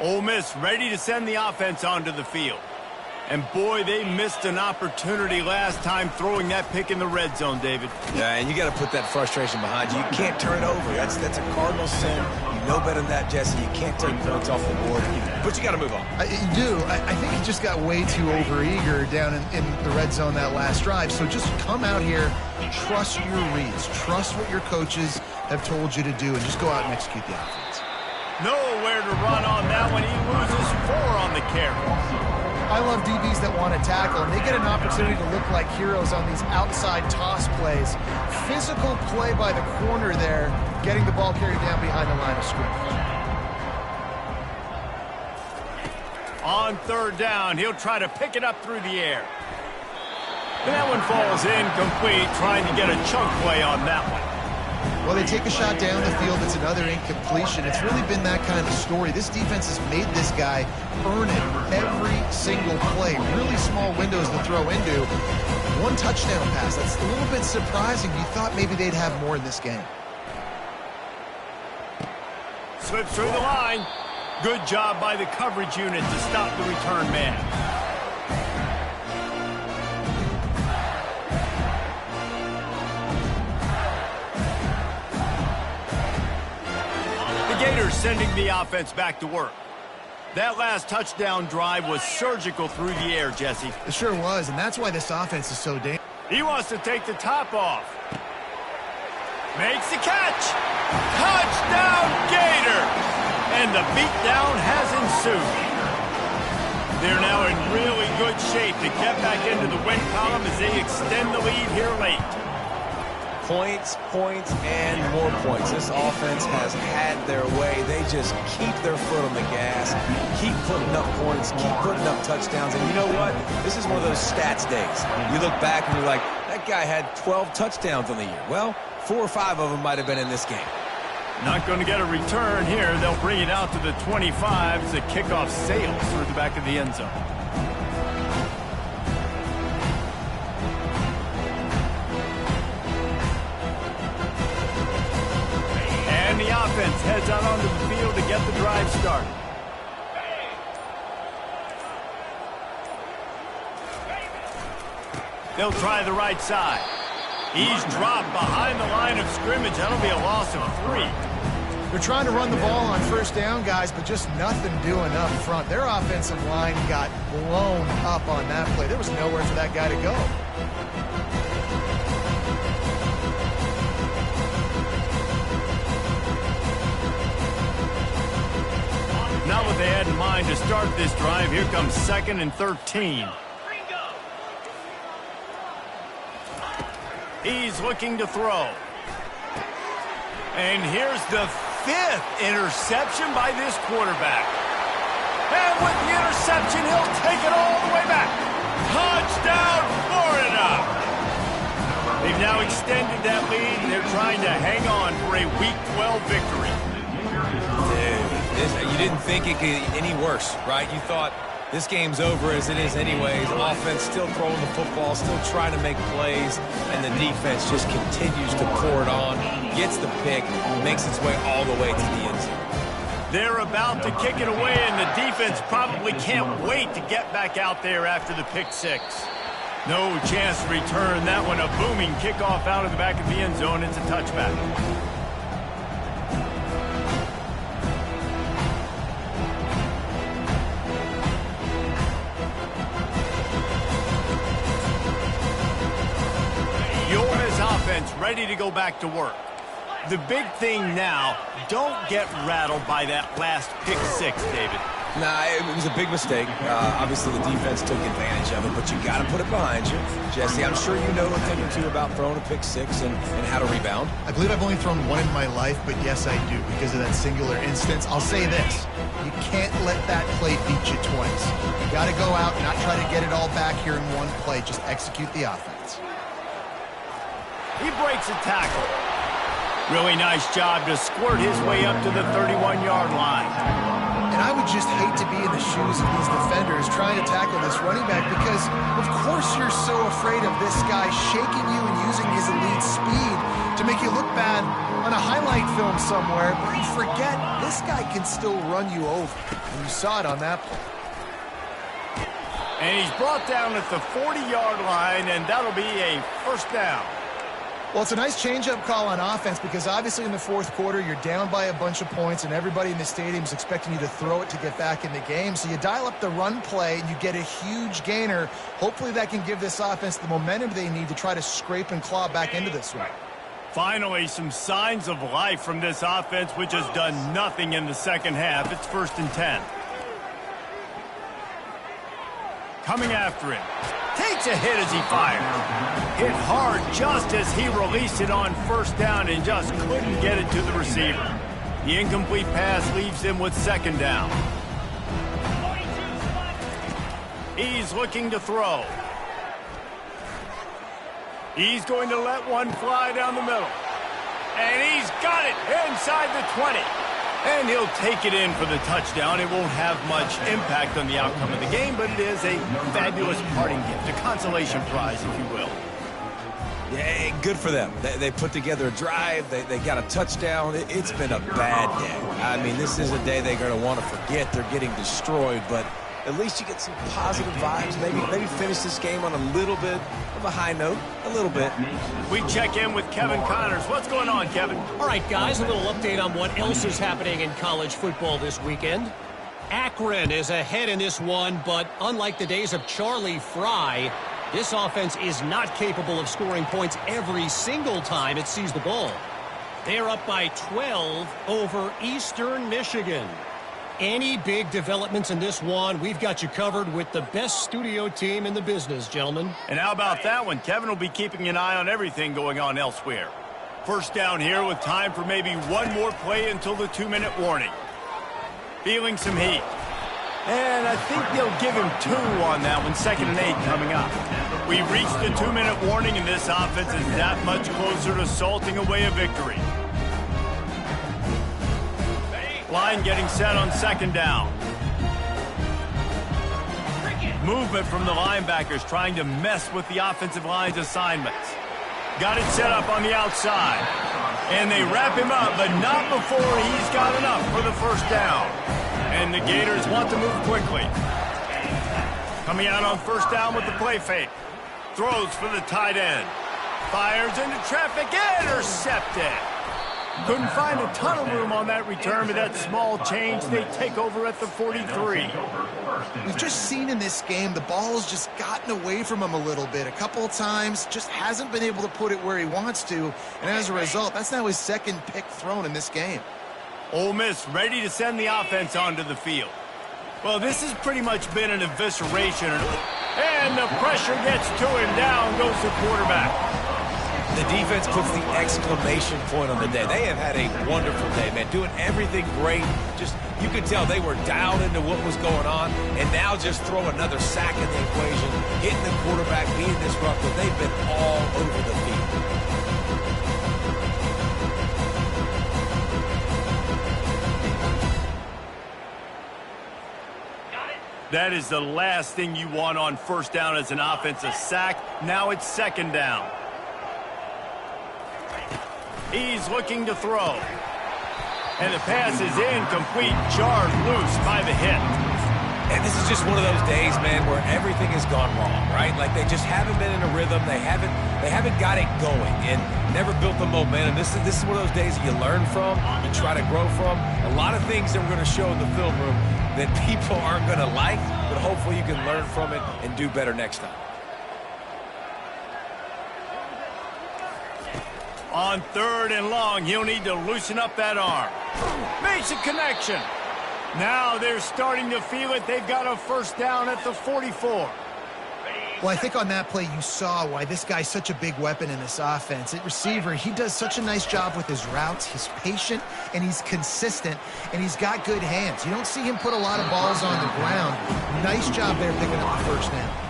Speaker 1: Ole Miss ready to send the offense onto the field. And boy, they missed an opportunity last time throwing that pick in the red zone, David.
Speaker 2: Yeah, and you got to put that frustration behind you. You can't turn it over. That's a cardinal sin. You know better than that, Jesse. You can't take points off the board. But you got to move on.
Speaker 3: You do. I think he just got way too overeager down in the red zone that last drive. So just come out here, trust your reads, trust what your coaches have told you to do, and just go out and execute the offense.
Speaker 1: Nowhere to run on that one. He loses 4 on the carry.
Speaker 3: I love DBs that want to tackle, and they get an opportunity to look like heroes on these outside toss plays. Physical play by the corner there, getting the ball carried down behind the line of scrimmage.
Speaker 1: On third down, he'll try to pick it up through the air. And that one falls incomplete, trying to get a chunk play on that one.
Speaker 3: Well, they take a shot down the field. It's another incompletion. It's really been that kind of story. This defense has made this guy earn it every single play. Really small windows to throw into. 1 touchdown pass. That's a little bit surprising. You thought maybe they'd have more in this game.
Speaker 1: Slips through the line. Good job by the coverage unit to stop the return man. Gators sending the offense back to work. That last touchdown drive was surgical through the air, Jesse.
Speaker 3: It sure was, and that's why this offense is so dangerous.
Speaker 1: He wants to take the top off. Makes the catch. Touchdown, Gators! And the beatdown has ensued. They're now in really good shape to get back into the win column as they extend the lead here late.
Speaker 2: Points, points, and more points. This offense has had their way. They just keep their foot on the gas, keep putting up points, keep putting up touchdowns. And you know what? This is one of those stats days. You look back and you're like, that guy had 12 touchdowns on the year. Well, 4 or 5 of them might have been in this game.
Speaker 1: Not going to get a return here. They'll bring it out to the 25 as the kickoff sails through the back of the end zone. And the offense heads out onto the field to get the drive started. They'll try the right side. He's dropped behind the line of scrimmage. That'll be a loss of 3.
Speaker 3: They're trying to run the ball on first down, guys, but just nothing doing up front. Their offensive line got blown up on that play. There was nowhere for that guy to go.
Speaker 1: Not what they had in mind to start this drive. Here comes 2nd and 13. He's looking to throw. And here's the 5th interception by this quarterback. And with the interception, he'll take it all the way back. Touchdown, Florida! They've now extended extended that lead, and they're trying to hang on for a Week 12 victory.
Speaker 2: Dude, you didn't think it could get any worse, right? You thought this game's over as it is anyways. Offense still throwing the football, still trying to make plays, and the defense just continues to pour it on, gets the pick, makes its way all the way to the end zone.
Speaker 1: They're about to kick it away, and the defense probably can't wait to get back out there after the pick six. No chance to return that one. A booming kickoff out of the back of the end zone. It's a touchback. The Ole Miss offense ready to go back to work. The big thing now, don't get rattled by that last pick six, David.
Speaker 2: Nah, it was a big mistake. Obviously, the defense took advantage of it, but you got to put it behind you. Jesse, I'm sure you know a thing or two about throwing a pick six and how to rebound.
Speaker 3: I believe I've only thrown one in my life, but yes, I do, because of that singular instance. I'll say this. You can't let that play beat you twice. You got to go out and not try to get it all back here in one play. Just execute the offense.
Speaker 1: He breaks a tackle. Really nice job to squirt his way up to the 31-yard line.
Speaker 3: And I would just hate to be in the shoes of these defenders trying to tackle this running back because, of course, you're so afraid of this guy shaking you and using his elite speed to make you look bad on a highlight film somewhere, but you forget this guy can still run you over. And you saw it on that play.
Speaker 1: And he's brought down at the 40-yard line, and that'll be a first down.
Speaker 3: Well, it's a nice change-up call on offense because obviously in the fourth quarter, you're down by a bunch of points and everybody in the stadium is expecting you to throw it to get back in the game. So you dial up the run play and you get a huge gainer. Hopefully that can give this offense the momentum they need to try to scrape and claw back into this one.
Speaker 1: Finally, some signs of life from this offense, which has done nothing in the second half. It's 1st and 10. Coming after him. Takes a hit as he fired. Hit hard just as he released it on first down and just couldn't get it to the receiver. The incomplete pass leaves him with second down. He's looking to throw. He's going to let one fly down the middle. And he's got it inside the 20. And he'll take it in for the touchdown. It won't have much impact on the outcome of the game, but it is a fabulous parting gift, a consolation prize, if you will.
Speaker 2: Yeah, good for them. They put together a drive. They got a touchdown. It's been a bad day. I mean, this is a day they're going to want to forget. They're getting destroyed, but at least you get some positive vibes. Maybe finish this game on a little bit of a high note, a little bit.
Speaker 1: We check in with Kevin Connors. What's going on, Kevin?
Speaker 4: All right, guys, a little update on what else is happening in college football this weekend. Akron is ahead in this one, but unlike the days of Charlie Fry, this offense is not capable of scoring points every single time it sees the ball. They're up by 12 over Eastern Michigan. Any big developments in this one, we've got you covered with the best studio team in the business, gentlemen.
Speaker 1: And how about that one? Kevin will be keeping an eye on everything going on elsewhere. First down here with time for maybe one more play until the 2-minute warning. Feeling some heat. And I think they'll give him 2 on that one. 2nd and 8 coming up. We reached the 2-minute warning, and this offense is that much closer to salting away a victory. Line getting set on 2nd down. Movement from the linebackers trying to mess with the offensive line's assignments. Got it set up on the outside. And they wrap him up, but not before he's got enough for the first down. And the Gators want to move quickly. Coming out on first down with the play fake. Throws for the tight end. Fires into traffic. Intercepted. Couldn't find a ton of room on that return, but that small change, they take over at the 43.
Speaker 3: We've just seen in this game the ball's just gotten away from him a little bit. A couple of times, just hasn't been able to put it where he wants to. And as a result, that's now his 2nd pick thrown in this game.
Speaker 1: Ole Miss ready to send the offense onto the field. Well, this has pretty much been an evisceration. And the pressure gets to him. Down goes the quarterback.
Speaker 2: The defense puts the exclamation point on the day. They have had a wonderful day, man. Doing everything great. Just, you could tell they were dialed into what was going on. And now just throw another sack in the equation. Hitting the quarterback, being disruptive. They've been all over the field.
Speaker 1: That is the last thing you want on first down as an offensive sack. Now it's second down. He's looking to throw. And the pass is incomplete, jarred loose by the hit.
Speaker 2: And this is just one of those days, man, where everything has gone wrong, right? Like they just haven't been in a rhythm. They haven't got it going and never built the momentum. This is one of those days that you learn from, you try to grow from. A lot of things that we're going to show in the film room that people aren't going to like, but hopefully you can learn from it and do better next time.
Speaker 1: On third and long, he'll need to loosen up that arm. Makes a connection. Now they're starting to feel it. They've got a first down at the 44.
Speaker 3: Well, I think on that play you saw why this guy's such a big weapon in this offense. At receiver, he does such a nice job with his routes. He's patient, and he's consistent, and he's got good hands. You don't see him put a lot of balls on the ground. Nice job there picking up the first down.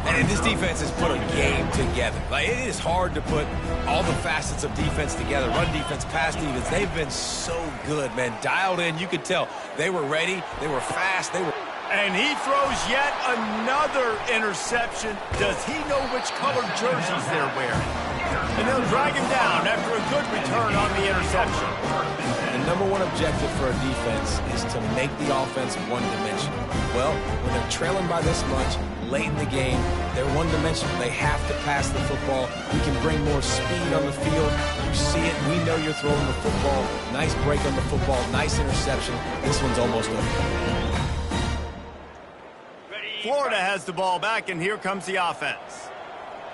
Speaker 2: And this defense has put a game together. Like, it is hard to put all the facets of defense together. Run defense, pass defense. They've been so good, man. Dialed in. You could tell they were ready. They were fast. They were...
Speaker 1: And he throws yet another interception. Does he know which colored jerseys they're wearing? And they'll drag him down after a good return on the interception.
Speaker 2: The number one objective for a defense is to make the offense one-dimensional. Well, when they're trailing by this much, late in the game, they're one-dimensional. They have to pass the football. We can bring more speed on the field. You see it. We know you're throwing the football. Nice break on the football. Nice interception. This one's almost over.
Speaker 1: Florida has the ball back, and here comes the offense.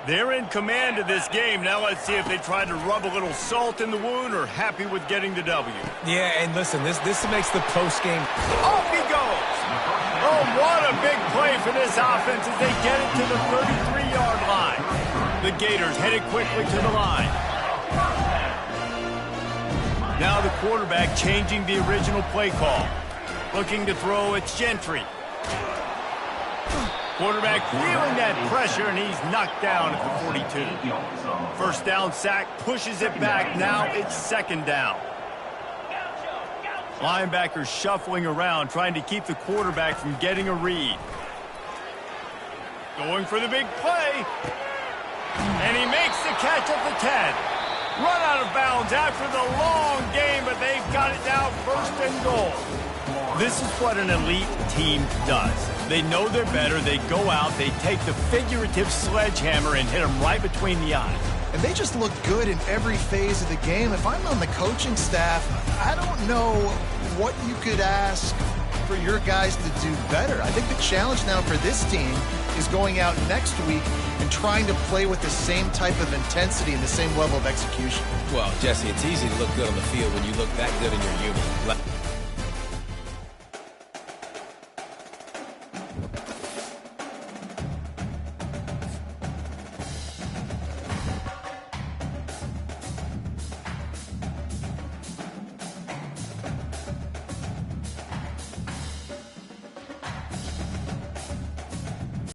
Speaker 1: They're in command of this game. Now let's see if they try to rub a little salt in the wound or happy with getting the W.
Speaker 2: Yeah, and listen, this makes the postgame.
Speaker 1: Off he goes. Oh, what a big play for this offense as they get it to the 33-yard line. The Gators headed quickly to the line. Now the quarterback changing the original play call. Looking to throw, it's Gentry. Quarterback feeling that pressure, and he's knocked down at the 42. First down sack, pushes it back. Now it's second down. Linebackers shuffling around, trying to keep the quarterback from getting a read. Going for the big play. And he makes the catch at the 10. Run out of bounds after the long game, but they've got it now first and goal. This is what an elite team does. They know they're better. They go out, they take the figurative sledgehammer and hit them right between the eyes.
Speaker 3: And they just look good in every phase of the game. If I'm on the coaching staff, I don't know what you could ask for your guys to do better. I think the challenge now for this team is going out next week and trying to play with the same type of intensity and the same level of execution.
Speaker 2: Well, Jesse, it's easy to look good on the field when you look that good in your unit.